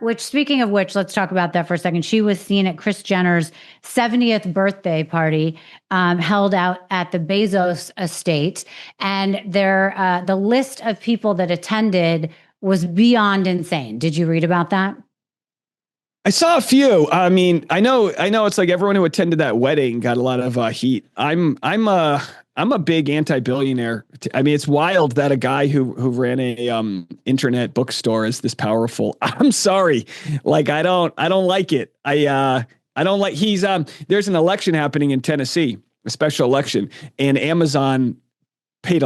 Which, speaking of which, let's talk about that for a second. She was seen at Kris Jenner's 70th birthday party, held out at the Bezos estate, and the list of people that attended was beyond insane. Did you read about that? I saw a few. I mean, I know it's like everyone who attended that wedding got a lot of heat. I'm a big anti-billionaire. I mean, it's wild that a guy who ran a internet bookstore is this powerful. I'm sorry. Like, I don't like it. I don't like, there's an election happening in Tennessee, a special election, and Amazon paid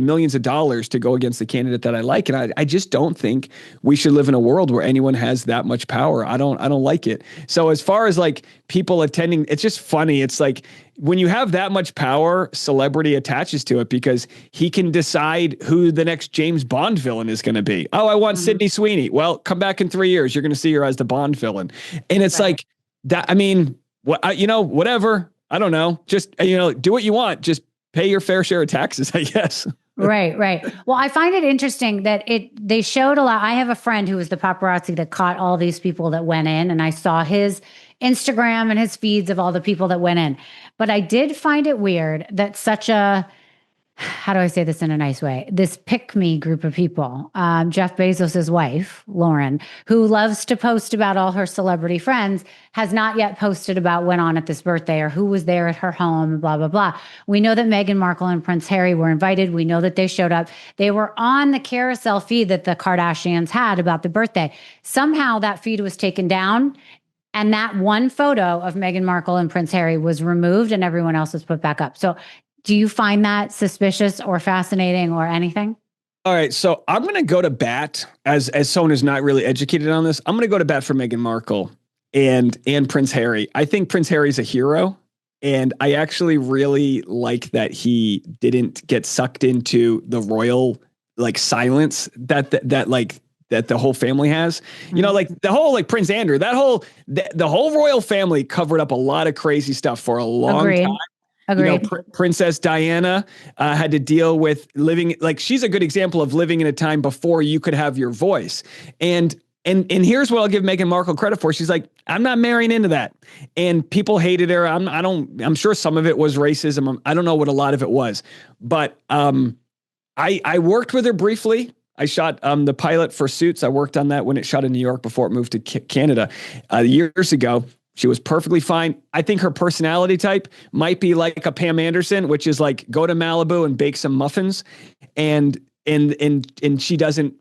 millions of dollars to go against the candidate that I like. And I just don't think we should live in a world where anyone has that much power. I don't like it. So as far as like people attending, it's just funny. It's like when you have that much power, celebrity attaches to it because he can decide who the next James Bond villain is going to be. Oh, I want Sydney Sweeney. Well, come back in 3 years. You're going to see her as the Bond villain. And it's like that. I mean, whatever. I don't know. Just, do what you want. Just pay your fair share of taxes, I guess. Right. Well, I find it interesting that they showed a lot. I have a friend who was the paparazzi that caught all these people that went in, and I saw his Instagram and his feeds of all the people that went in. But I did find it weird that such a, how do I say this in a nice way? This pick-me group of people, Jeff Bezos' wife, Lauren, who loves to post about all her celebrity friends, has not yet posted about what went on at this birthday or who was there at her home, blah, blah, blah. We know that Meghan Markle and Prince Harry were invited. We know that they showed up. They were on the carousel feed that the Kardashians had about the birthday. Somehow that feed was taken down, and that one photo of Meghan Markle and Prince Harry was removed and everyone else was put back up. So do you find that suspicious or fascinating or anything? All right. So I'm going to go to bat as someone who's not really educated on this. I'm going to go to bat for Meghan Markle and Prince Harry. I think Prince Harry's a hero. And I actually really like that he didn't get sucked into the royal like silence that the whole family has. Like the whole like Prince Andrew, the whole royal family covered up a lot of crazy stuff for a long time. Agreed. Princess Diana had to deal with living, like she's a good example of living in a time before you could have your voice. And here's what I'll give Meghan Markle credit for. She's like, I'm not marrying into that. And people hated her. I'm sure some of it was racism. I don't know what a lot of it was, but I worked with her briefly. I shot the pilot for Suits. I worked on that when it shot in New York before it moved to Canada years ago. She was perfectly fine. I think her personality type might be like a Pam Anderson, which is like go to Malibu and bake some muffins, and she doesn't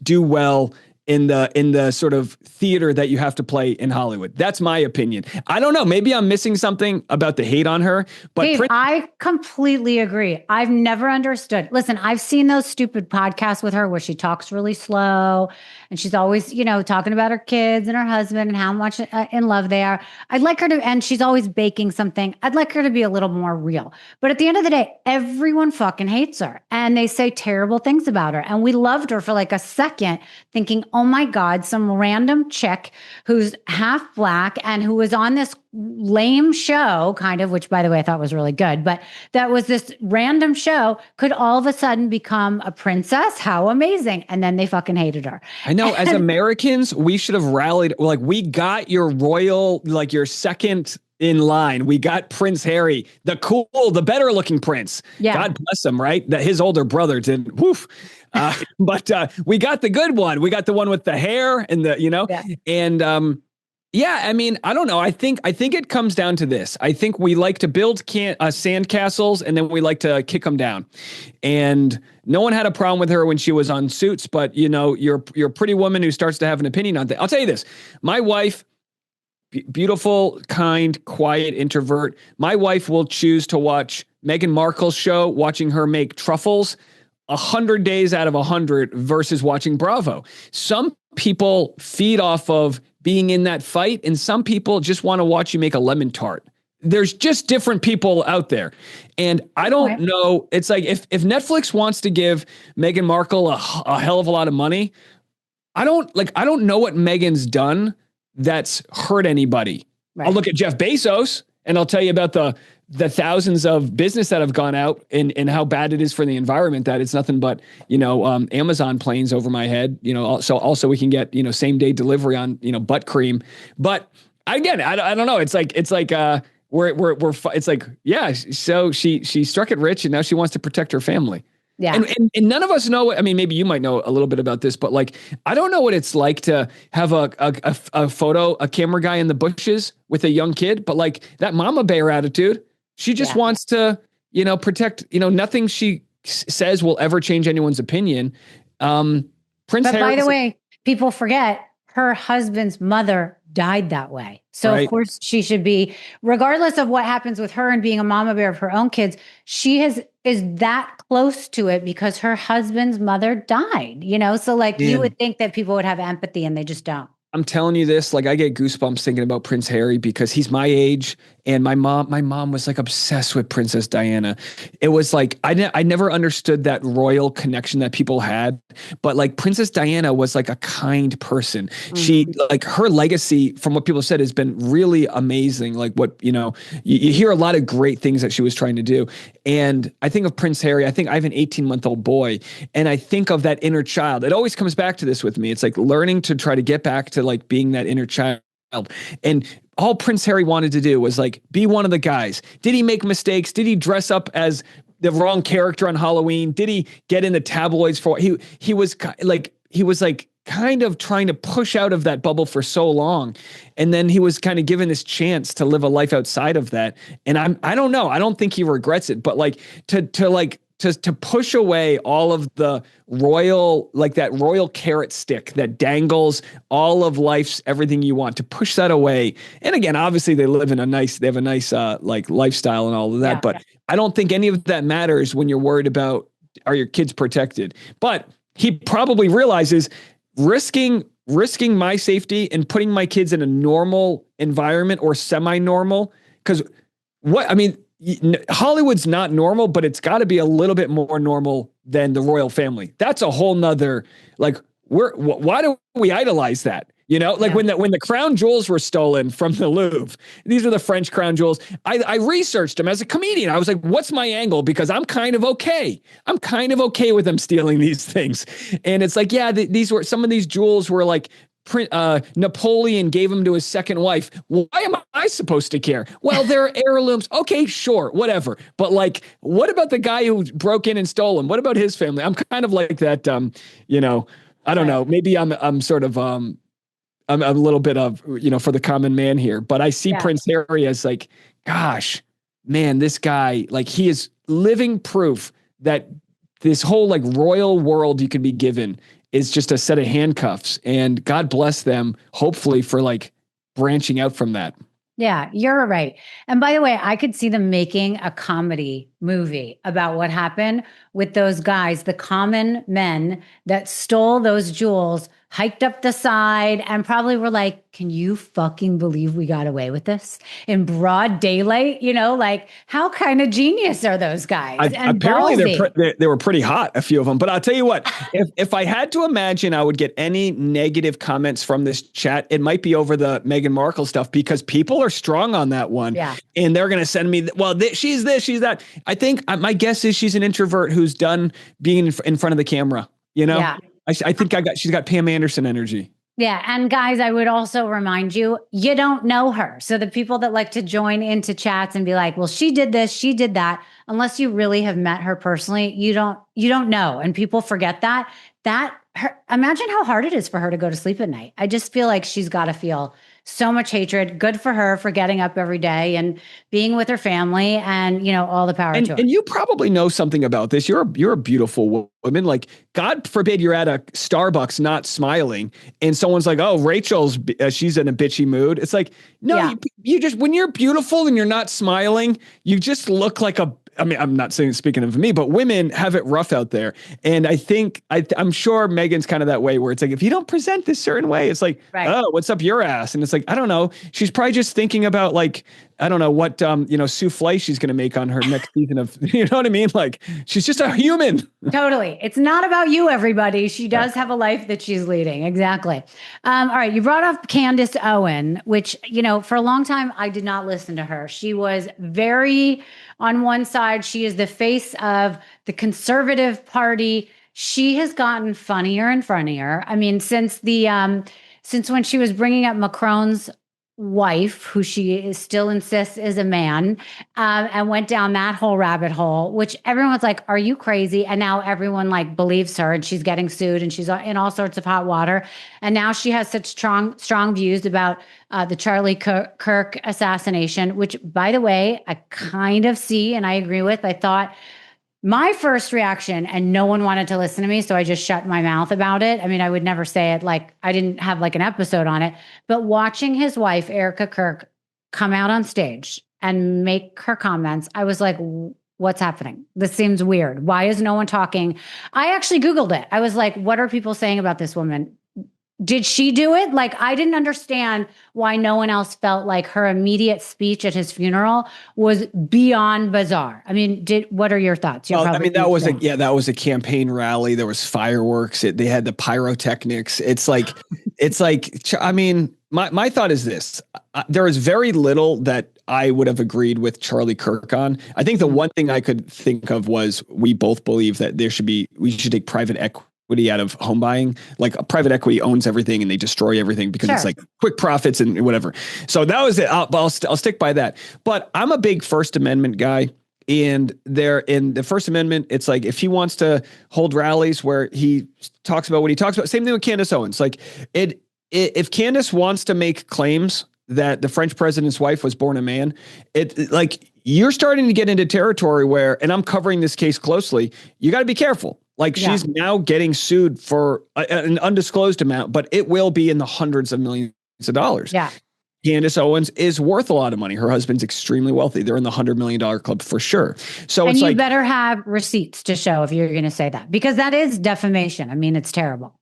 do well in the sort of theater that you have to play in Hollywood. That's my opinion. I don't know. Maybe I'm missing something about the hate on her. But Dave, I completely agree. I've never understood. Listen, I've seen those stupid podcasts with her where she talks really slow and she's always, talking about her kids and her husband and how much in love they are. I'd like her to, and she's always baking something. I'd like her to be a little more real. But at the end of the day, everyone fucking hates her and they say terrible things about her. And we loved her for like a second thinking, oh my God, some random chick who's half black and who was on this lame show, kind of, which by the way, I thought was really good, but that was this random show, could all of a sudden become a princess. How amazing. And then they fucking hated her. I know. As Americans, we should have rallied. Like, we got your royal, like your second in line. We got Prince Harry, the better looking prince. Yeah. God bless him, right? That his older brother didn't. Woof. But we got the good one. We got the one with the hair and and yeah, I mean, I don't know. I think it comes down to this. I think we like to build sand castles and then we like to kick them down. And no one had a problem with her when she was on Suits, but you're a pretty woman who starts to have an opinion on things. I'll tell you this. My wife, beautiful, kind, quiet, introvert. My wife will choose to watch Meghan Markle's show, watching her make truffles 100 days out of 100 versus watching Bravo. Some people feed off of being in that fight, and some people just want to watch you make a lemon tart. There's just different people out there. And I don't know. It's like if Netflix wants to give Meghan Markle a hell of a lot of money, I don't know what Meghan's done that's hurt anybody. Right. I'll look at Jeff Bezos And I'll tell you about the thousands of business that have gone out and how bad it is for the environment, that it's nothing but, Amazon planes over my head, so also we can get, same day delivery on, butt cream. But again, I don't know. It's like, it's like, yeah. So she struck it rich and now she wants to protect her family. Yeah. And none of us know. I mean, maybe you might know a little bit about this, but like, I don't know what it's like to have a camera guy in the bushes with a young kid, but like that mama bear attitude, she just wants to, protect, nothing she says will ever change anyone's opinion. Prince Harry. By the way, people forget her husband's mother died that way. So Of course she should be, regardless of what happens with her and being a mama bear of her own kids, she is that close to it because her husband's mother died, So like you would think that people would have empathy and they just don't. I'm telling you this, like I get goosebumps thinking about Prince Harry because he's my age, and my mom was like obsessed with Princess Diana. It was like I never understood that royal connection that people had, but like Princess Diana was like a kind person. Mm-hmm. She like her legacy, from what people said, has been really amazing. Like what you hear a lot of great things that she was trying to do, and I think of Prince Harry. I think I have an 18-month-old boy, and I think of that inner child. It always comes back to this with me. It's like learning to try to get back to like being that inner child. And all Prince Harry wanted to do was like be one of the guys. Did he make mistakes? Did he dress up as the wrong character on Halloween? Did he get in the tabloids for he was like kind of trying to push out of that bubble for so long. And then he was kind of given this chance to live a life outside of that. And I don't know. I don't think he regrets it, but like to push away all of the royal, like that royal carrot stick that dangles all of life's everything you want, to push that away. And again, obviously they have a nice like lifestyle and all of that, but I don't think any of that matters when you're worried about, are your kids protected? But he probably realizes risking my safety and putting my kids in a normal environment or semi-normal. Because Hollywood's not normal, but it's got to be a little bit more normal than the royal family. That's a whole nother, like, why do we idolize that? When the crown jewels were stolen from the Louvre, these are the French crown jewels. I researched them as a comedian. I was like, what's my angle? Because I'm kind of okay. I'm kind of okay with them stealing these things. And it's like, some of these jewels were like, Napoleon gave them to his second wife. Why am I supposed to care? Well, they're heirlooms. Okay, sure, whatever. But like, what about the guy who broke in and stole them? What about his family? I'm kind of like that. I don't know. Maybe I'm sort of I'm a little bit of for the common man here. But I see Prince Harry as like, gosh, man, this guy, like, he is living proof that this whole like royal world you can be given is just a set of handcuffs, and God bless them, hopefully, for like branching out from that. Yeah, you're right. And by the way, I could see them making a comedy movie about what happened with those guys, the common men that stole those jewels, hiked up the side, and probably were like, can you fucking believe we got away with this in broad daylight? Like, how kind of genius are those guys? Apparently they were pretty hot, a few of them. But I'll tell you what, if I had to imagine I would get any negative comments from this chat, it might be over the Meghan Markle stuff, because people are strong on that one. Yeah. And they're going to send me, she's this, she's that. I think my guess is she's an introvert who's done being in front of the camera, Yeah. I think she's got Pam Anderson energy. Yeah. And guys, I would also remind you, you don't know her. So the people that like to join into chats and be like, well, she did this, she did that, unless you really have met her personally, you don't know. And people forget that imagine how hard it is for her to go to sleep at night. I just feel like she's got to feel so much hatred. Good for her for getting up every day and being with her family, and all the power to her. And you probably know something about this. You're a beautiful woman. Like, God forbid you're at a Starbucks not smiling, and someone's like, "Oh, Rachel's she's in a bitchy mood." It's like, no, you just, when you're beautiful and you're not smiling, you just look like I mean, I'm not saying speaking of me, but women have it rough out there. And I think I'm sure Megan's kind of that way where it's like, if you don't present this certain way, it's like, Right. oh, what's up your ass? And it's like, I don't know. She's probably just thinking about like, I don't know what, souffle she's going to make on her next season of, you know what I mean? Like, she's just a human. Totally. It's not about you, everybody. She does have a life that she's leading. Exactly. All right. You brought up Candace Owen, which, for a long time, I did not listen to her. She was very on one side. She is the face of the conservative party. She has gotten funnier and funnier. I mean, since when she was bringing up Macron's wife, who she still insists is a man, and went down that whole rabbit hole, which everyone's like, are you crazy? And now everyone like believes her, and she's getting sued, and she's in all sorts of hot water. And now she has such strong views about the Charlie Kirk assassination, which, by the way, I kind of see and I agree with. I thought my first reaction, and no one wanted to listen to me, so I just shut my mouth about it. I mean, I would never say it, like I didn't have like an episode on it, but watching his wife, Erica Kirk, come out on stage and make her comments, I was like, what's happening? This seems weird. Why is no one talking? I actually Googled it. I was like, what are people saying about this woman? Did she do it? Like, I didn't understand why no one else felt like her immediate speech at his funeral was beyond bizarre. I mean, what are your thoughts? Well, I mean, that was a campaign rally. There was fireworks. They had the pyrotechnics. It's like, I mean, my thought is this. There is very little that I would have agreed with Charlie Kirk on. I think the one thing I could think of was we both believe that we should take private equity out of home buying. Like, a private equity owns everything and they destroy everything because it's like quick profits and whatever. So that was it. I'll stick by that. But I'm a big First Amendment guy. And there in the First Amendment, it's like, if he wants to hold rallies where he talks about what he talks about, same thing with Candace Owens. Like, if Candace wants to make claims that the French president's wife was born a man, like, you're starting to get into territory where, and I'm covering this case closely, you got to be careful. Like, she's now getting sued for an undisclosed amount, but it will be in the hundreds of millions of dollars. Yeah. Candace Owens is worth a lot of money. Her husband's extremely wealthy. They're in the $100 million club for sure. So and it's you better have receipts to show if you're going to say that, because that is defamation. I mean, it's terrible.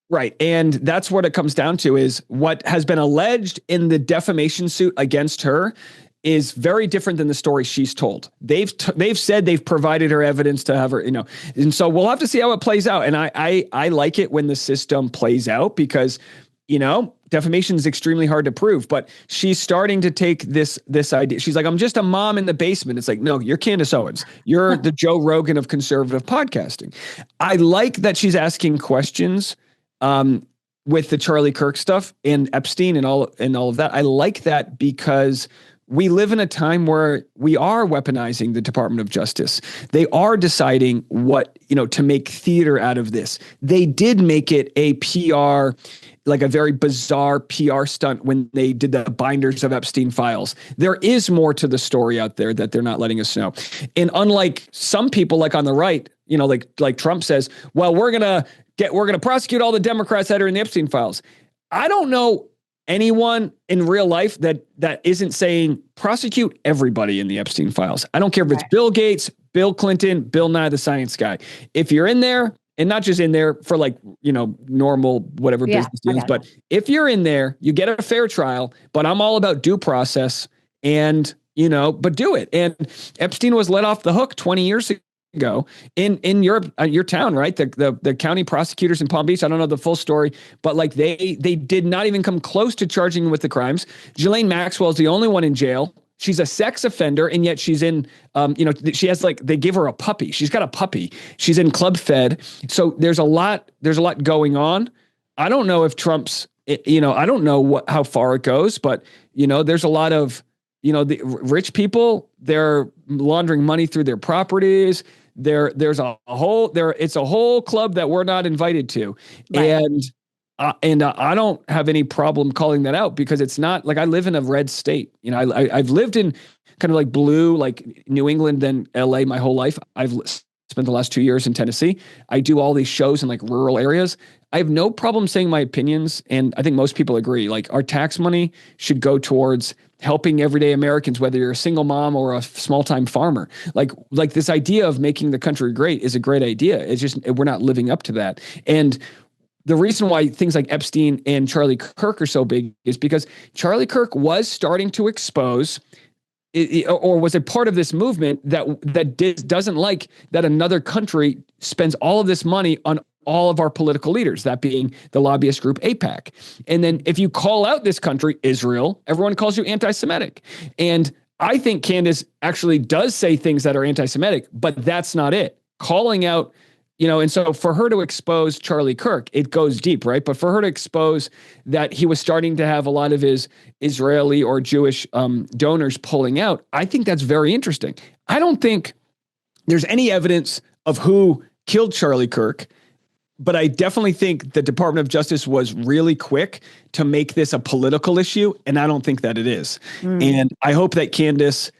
Right. And that's what it comes down to, is what has been alleged in the defamation suit against her is very different than the story she's told. They've said they've provided her evidence to have her, and so we'll have to see how it plays out. And I like it when the system plays out, because, defamation is extremely hard to prove, but she's starting to take this idea. She's like, I'm just a mom in the basement. It's like, no, you're Candace Owens. You're the Joe Rogan of conservative podcasting. I like that she's asking questions, with the Charlie Kirk stuff and Epstein and all of that. I like that because we live in a time where we are weaponizing the Department of Justice. They are deciding what, to make theater out of this. They did make it a PR, like a very bizarre PR stunt when they did the binders of Epstein files. There is more to the story out there that they're not letting us know. And unlike some people, like on the right, like Trump says, well, we're going to prosecute all the Democrats that are in the Epstein files. I don't know anyone in real life that isn't saying prosecute everybody in the Epstein files. I don't care if it's Bill Gates, Bill Clinton, Bill Nye the Science Guy. If you're in there, and not just in there for like, normal whatever business deals, but if you're in there, you get a fair trial. But I'm all about due process, and but do it. And Epstein was let off the hook 20 years ago in your town, right? The county prosecutors in Palm Beach. I don't know the full story, but like they did not even come close to charging him with the crimes. Ghislaine Maxwell is the only one in jail. She's a sex offender, and yet she's in, she has they give her a puppy. She's got a puppy. She's in Club Fed. So there's a lot going on. I don't know if Trump's, I don't know how far it goes, but there's a lot of, the rich people, they're laundering money through their properties. It's a whole club that we're not invited to. Right. And I don't have any problem calling that out, because it's not like I live in a red state. I've lived in kind of like blue, like New England, then LA my whole life. I've spent the last 2 years in Tennessee. I do all these shows in like rural areas. I have no problem saying my opinions, and I think most people agree. Like, our tax money should go towards helping everyday Americans, whether you're a single mom or a small-time farmer. Like this idea of making the country great is a great idea. It's just we're not living up to that. And the reason why things like Epstein and Charlie Kirk are so big is because Charlie Kirk was starting to expose or was a part of this movement that doesn't like that another country spends all of this money on all of our political leaders, that being the lobbyist group AIPAC. And then if you call out this country, Israel, everyone calls you anti-Semitic. And I think Candace actually does say things that are anti-Semitic, but that's not it. Calling out, and so for her to expose Charlie Kirk, it goes deep, right? But for her to expose that he was starting to have a lot of his Israeli or Jewish donors pulling out, I think that's very interesting. I don't think there's any evidence of who killed Charlie Kirk, but I definitely think the Department of Justice was really quick to make this a political issue, and I don't think that it is. And I hope that Candace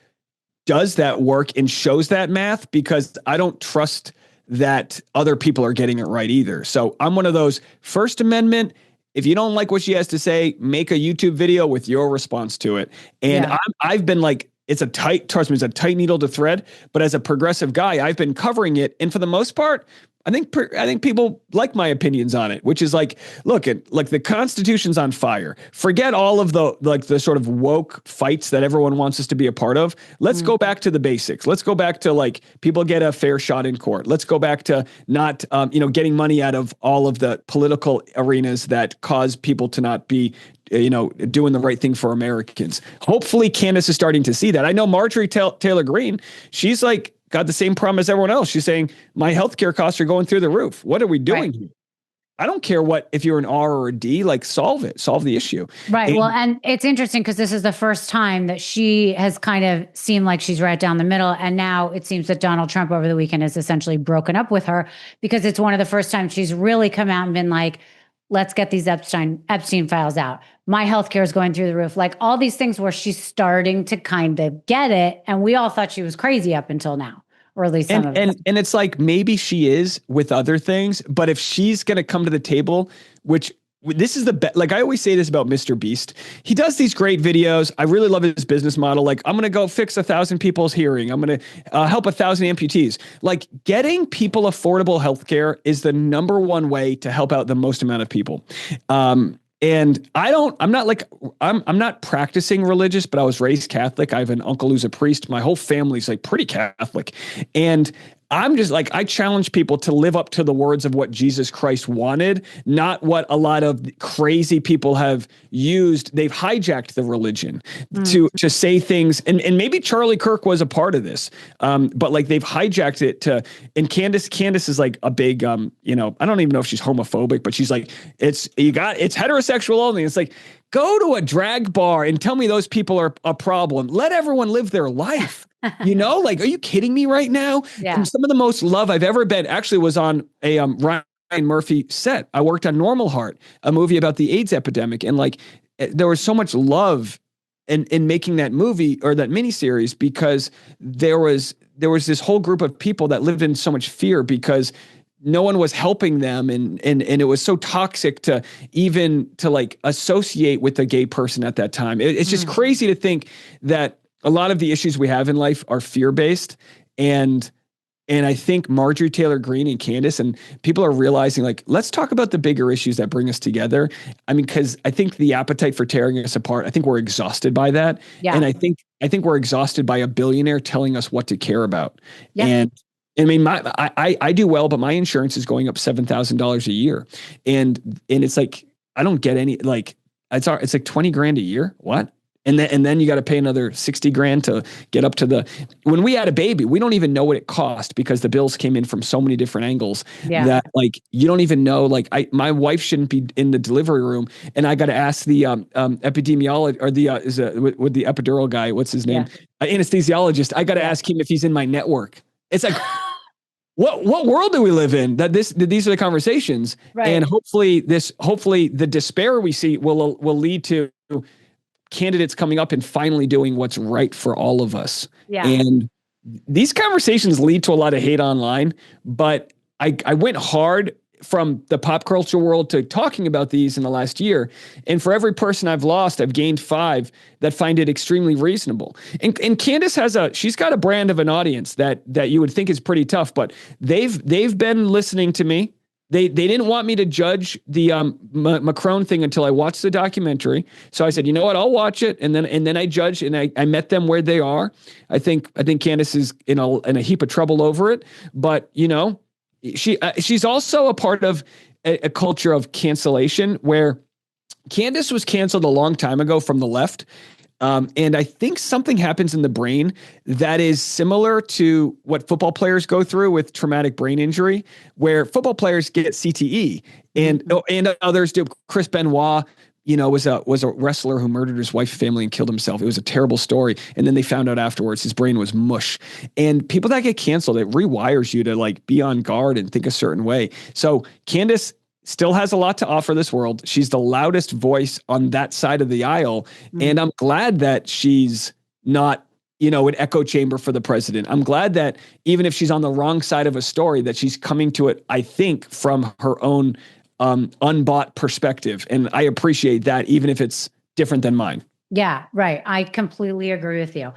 does that work and shows that math, because I don't trust that other people are getting it right either. So I'm one of those First Amendment. If you don't like what she has to say, make a YouTube video with your response to it. And I've been like, trust me, it's a tight needle to thread. But as a progressive guy, I've been covering it. And for the most part, I think people like my opinions on it, which is like, look, like the Constitution's on fire. Forget all of the sort of woke fights that everyone wants us to be a part of. Let's go back to the basics. Let's go back to like people get a fair shot in court. Let's go back to not, getting money out of all of the political arenas that cause people to not be doing the right thing for Americans. Hopefully Candace is starting to see that. I know Marjorie Taylor Greene, she's like, got the same problem as everyone else. She's saying my healthcare costs are going through the roof. What are we doing here? I don't care if you're an R or a D, like solve the issue. Right. And it's interesting because this is the first time that she has kind of seemed like she's right down the middle. And now it seems that Donald Trump over the weekend has essentially broken up with her, because it's one of the first times she's really come out and been like, let's get these Epstein files out. My healthcare is going through the roof. Like all these things where she's starting to kind of get it. And we all thought she was crazy up until now. Or at least some of it. And it's like, maybe she is with other things, but if she's going to come to the table, which this is the best, like I always say this about Mr. Beast, he does these great videos. I really love his business model. Like, I'm going to go fix 1,000 people's hearing. I'm going to help 1,000 amputees. Like, getting people affordable healthcare is the number one way to help out the most amount of people. And I'm not practicing religious, but I was raised Catholic. I have an uncle who's a priest. My whole family's like pretty Catholic. And I'm just like, I challenge people to live up to the words of what Jesus Christ wanted, not what a lot of crazy people have used. They've hijacked the religion to say things. And maybe Charlie Kirk was a part of this. But like they've hijacked it and Candace is like a big, I don't even know if she's homophobic, but she's like, it's heterosexual only. It's like, go to a drag bar and tell me those people are a problem. Let everyone live their life. Like, are you kidding me right now? Yeah. And some of the most love I've ever been actually was on a Ryan Murphy set. I worked on Normal Heart, a movie about the AIDS epidemic. And like, there was so much love in making that movie or that miniseries, because there was this whole group of people that lived in so much fear because no one was helping them. And it was so toxic to like associate with a gay person at that time. It's just crazy to think that a lot of the issues we have in life are fear-based. And I think Marjorie Taylor Greene and Candace and people are realizing, like, let's talk about the bigger issues that bring us together. I mean, because I think the appetite for tearing us apart, I think we're exhausted by that. Yeah. And I think we're exhausted by a billionaire telling us what to care about. Yeah. And I mean, I do well, but my insurance is going up $7,000 a year. And it's like, I don't get any, like, it's like $20,000 a year. What? And then you got to pay another $60,000 to get up to when we had a baby, we don't even know what it cost because the bills came in from so many different angles that like, you don't even know, like my wife shouldn't be in the delivery room. And I got to ask the epidemiologist or with the epidural guy, what's his name? Anesthesiologist. I got to ask him if he's in my network. It's like, what world do we live in that these are the conversations? Right. And hopefully the despair we see will lead to candidates coming up and finally doing what's right for all of us. Yeah. And these conversations lead to a lot of hate online, but I went hard from the pop culture world to talking about these in the last year. And for every person I've lost, I've gained 5 that find it extremely reasonable. And Candace she's got a brand of an audience that you would think is pretty tough, but they've been listening to me. They didn't want me to judge the Macron thing until I watched the documentary. So I said, you know what, I'll watch it, and then I judged, and I met them where they are. I think Candace is in a heap of trouble over it, but she's also a part of a culture of cancellation where Candace was canceled a long time ago from the left. And I think something happens in the brain that is similar to what football players go through with traumatic brain injury, where football players get CTE and others do. Chris Benoit, was a wrestler who murdered his wife, family, and killed himself. It was a terrible story. And then they found out afterwards his brain was mush. And people that get canceled, it rewires you to like be on guard and think a certain way. So Candace still has a lot to offer this world. She's the loudest voice on that side of the aisle. Mm-hmm. And I'm glad that she's not, an echo chamber for the president. I'm glad that even if she's on the wrong side of a story, that she's coming to it, I think, from her own unbought perspective. And I appreciate that, even if it's different than mine. Yeah, right. I completely agree with you.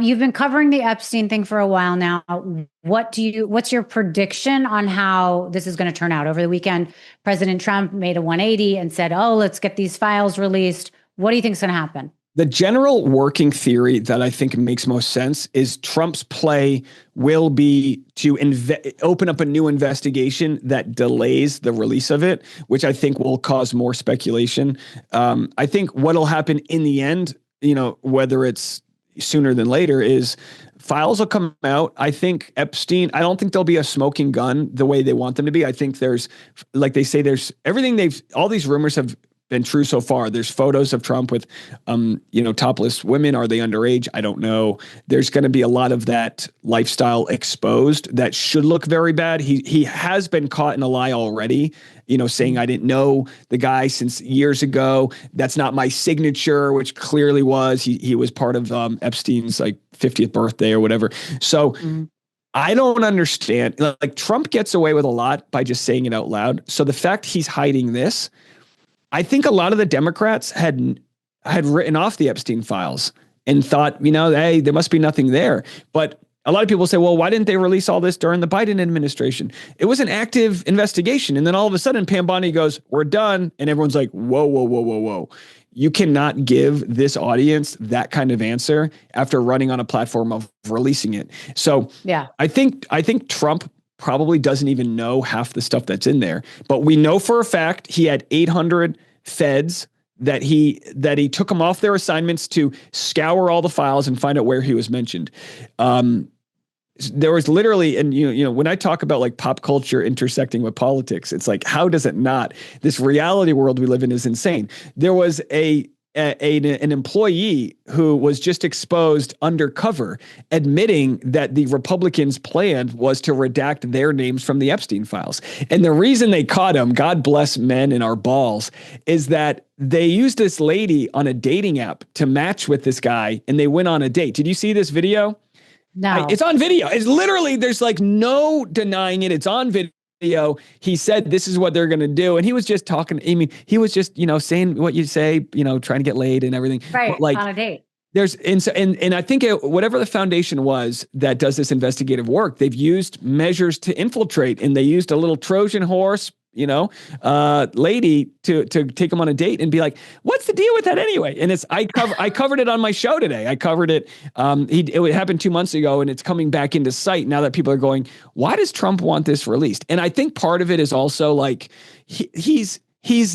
You've been covering the Epstein thing for a while now. What's your prediction on how this is going to turn out? Over the weekend, President Trump made a 180 and said, let's get these files released. What do you think is going to happen? The general working theory that I think makes most sense is Trump's play will be to open up a new investigation that delays the release of it, which I think will cause more speculation. I think what'll happen in the end, whether it's sooner than later, is files will come out. I think Epstein, I don't think there'll be a smoking gun the way they want them to be. I think there's, like they say, there's everything all these rumors have been true so far. There's photos of Trump with, topless women. Are they underage? I don't know. There's going to be a lot of that lifestyle exposed that should look very bad. He has been caught in a lie already, saying I didn't know the guy since years ago. That's not my signature, which clearly was. He was part of Epstein's 50th birthday or whatever. So I don't understand. Like Trump gets away with a lot by just saying it out loud. So the fact he's hiding this, I think a lot of the Democrats had written off the Epstein files and thought, hey, there must be nothing there. But a lot of people say, well, why didn't they release all this during the Biden administration? It was an active investigation. And then all of a sudden, Pam Bondi goes, we're done. And everyone's like, whoa, whoa, whoa, whoa, whoa. You cannot give this audience that kind of answer after running on a platform of releasing it. So yeah, I think Trump probably doesn't even know half the stuff that's in there, but we know for a fact he had 800 feds that he took them off their assignments to scour all the files and find out where he was mentioned. There was literally, and when I talk about like pop culture intersecting with politics, it's like, how does it not? This reality world we live in is insane. There was an employee who was just exposed undercover, admitting that the Republicans' plan was to redact their names from the Epstein files. And the reason they caught him, God bless men in our balls, is that they used this lady on a dating app to match with this guy, and they went on a date. Did you see this video? No. It's on video. It's literally, there's like no denying it. It's on video. He said this is what they're going to do, and he was just talking. I mean, he was just saying what you say, trying to get laid and everything. Right, but like, on a date. There's and I think whatever the foundation was that does this investigative work, they've used measures to infiltrate, and they used a little Trojan horse, lady to take him on a date and be like, what's the deal with that anyway? And I covered it on my show today. I covered it. It happened 2 months ago, and it's coming back into sight now that people are going, why does Trump want this released? And I think part of it is also like, he's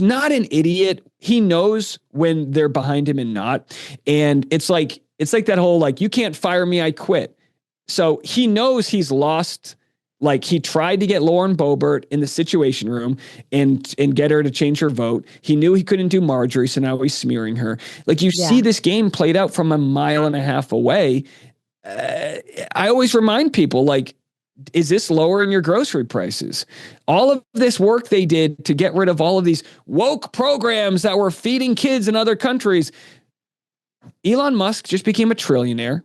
not an idiot. He knows when they're behind him and not. And it's like that whole, like, you can't fire me, I quit. So he knows he's lost. Like, he tried to get Lauren Boebert in the Situation Room and get her to change her vote. He knew he couldn't do Marjorie, so now he's smearing her. Like, you see this game played out from a mile and a half away. I always remind people, like, is this lowering your grocery prices? All of this work they did to get rid of all of these woke programs that were feeding kids in other countries. Elon Musk just became a trillionaire,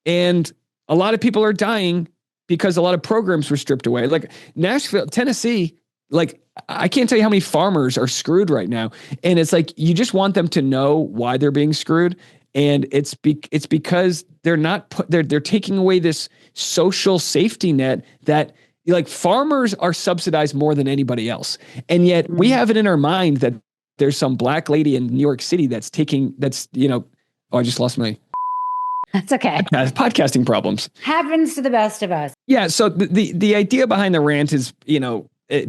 and a lot of people are dying because a lot of programs were stripped away. Like Nashville, Tennessee, like, I can't tell you how many farmers are screwed right now. And it's like, you just want them to know why they're being screwed. And it's because they're taking away this social safety net that, like, farmers are subsidized more than anybody else. And yet we have it in our mind that there's some black lady in New York City that's, I just lost my That's okay. podcasting problems. Happens to the best of us. Yeah. So the idea behind the rant is,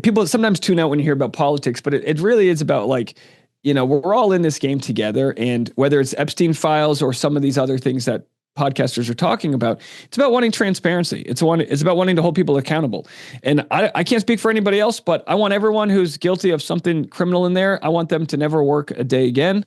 people sometimes tune out when you hear about politics, but it really is about, like, we're all in this game together. And whether it's Epstein files or some of these other things that podcasters are talking about, it's about wanting transparency. It's about wanting to hold people accountable. And I can't speak for anybody else, but I want everyone who's guilty of something criminal in there, I want them to never work a day again.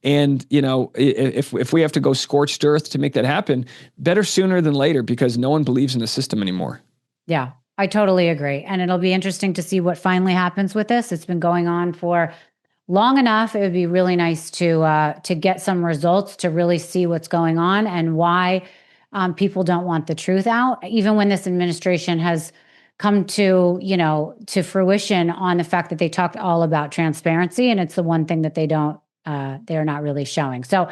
And, if we have to go scorched earth to make that happen, better sooner than later, because no one believes in the system anymore. Yeah, I totally agree. And it'll be interesting to see what finally happens with this. It's been going on for long enough. It would be really nice to get some results, to really see what's going on and why people don't want the truth out, even when this administration has come to fruition on the fact that they talked all about transparency, and it's the one thing that they're not really showing. So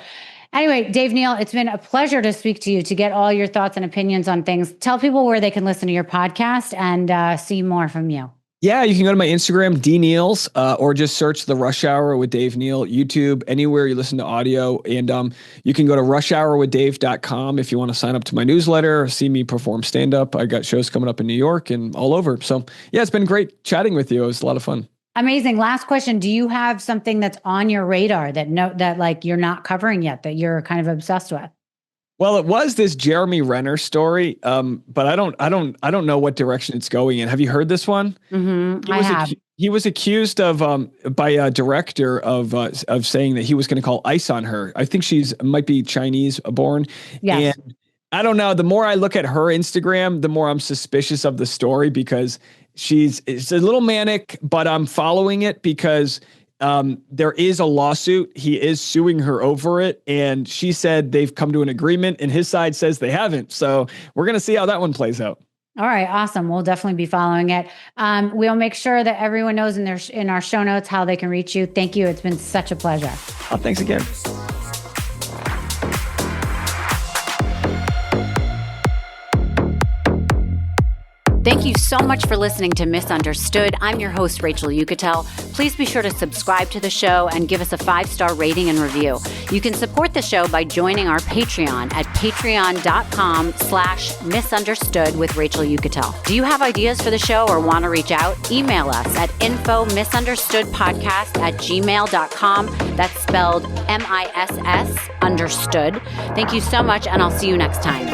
anyway, Dave Neal, it's been a pleasure to speak to you, to get all your thoughts and opinions on things. Tell people where they can listen to your podcast and see more from you. Yeah, you can go to my Instagram, dneals, or just search The Rush Hour with Dave Neal, YouTube, anywhere you listen to audio. And you can go to rushhourwithdave.com if you want to sign up to my newsletter, see me perform stand-up. I got shows coming up in New York and all over. So yeah, it's been great chatting with you. It was a lot of fun. Amazing. Last question. Do you have something that's on your radar that like you're not covering yet, that you're kind of obsessed with? Well, it was this Jeremy Renner story, but I don't know what direction it's going in. Have you heard this one? Mm-hmm. He was accused of by a director of saying that he was going to call ice on her. I think might be Chinese born. Yes. And I don't know. The more I look at her Instagram, the more I'm suspicious of the story, because it's a little manic, but I'm following it because there is a lawsuit. He is suing her over it. And she said they've come to an agreement, and his side says they haven't. So we're going to see how that one plays out. All right. Awesome. We'll definitely be following it. We'll make sure that everyone knows in our show notes how they can reach you. Thank you. It's been such a pleasure. Oh, thanks again. Thank you so much for listening to Misunderstood. I'm your host, Rachel Yucatel. Please be sure to subscribe to the show and give us a 5-star rating and review. You can support the show by joining our Patreon at patreon.com/misunderstood with Rachel Yucatel. Do you have ideas for the show or want to reach out? Email us at info misunderstoodpodcast@gmail.com. That's spelled MISS understood. Thank you so much, and I'll see you next time.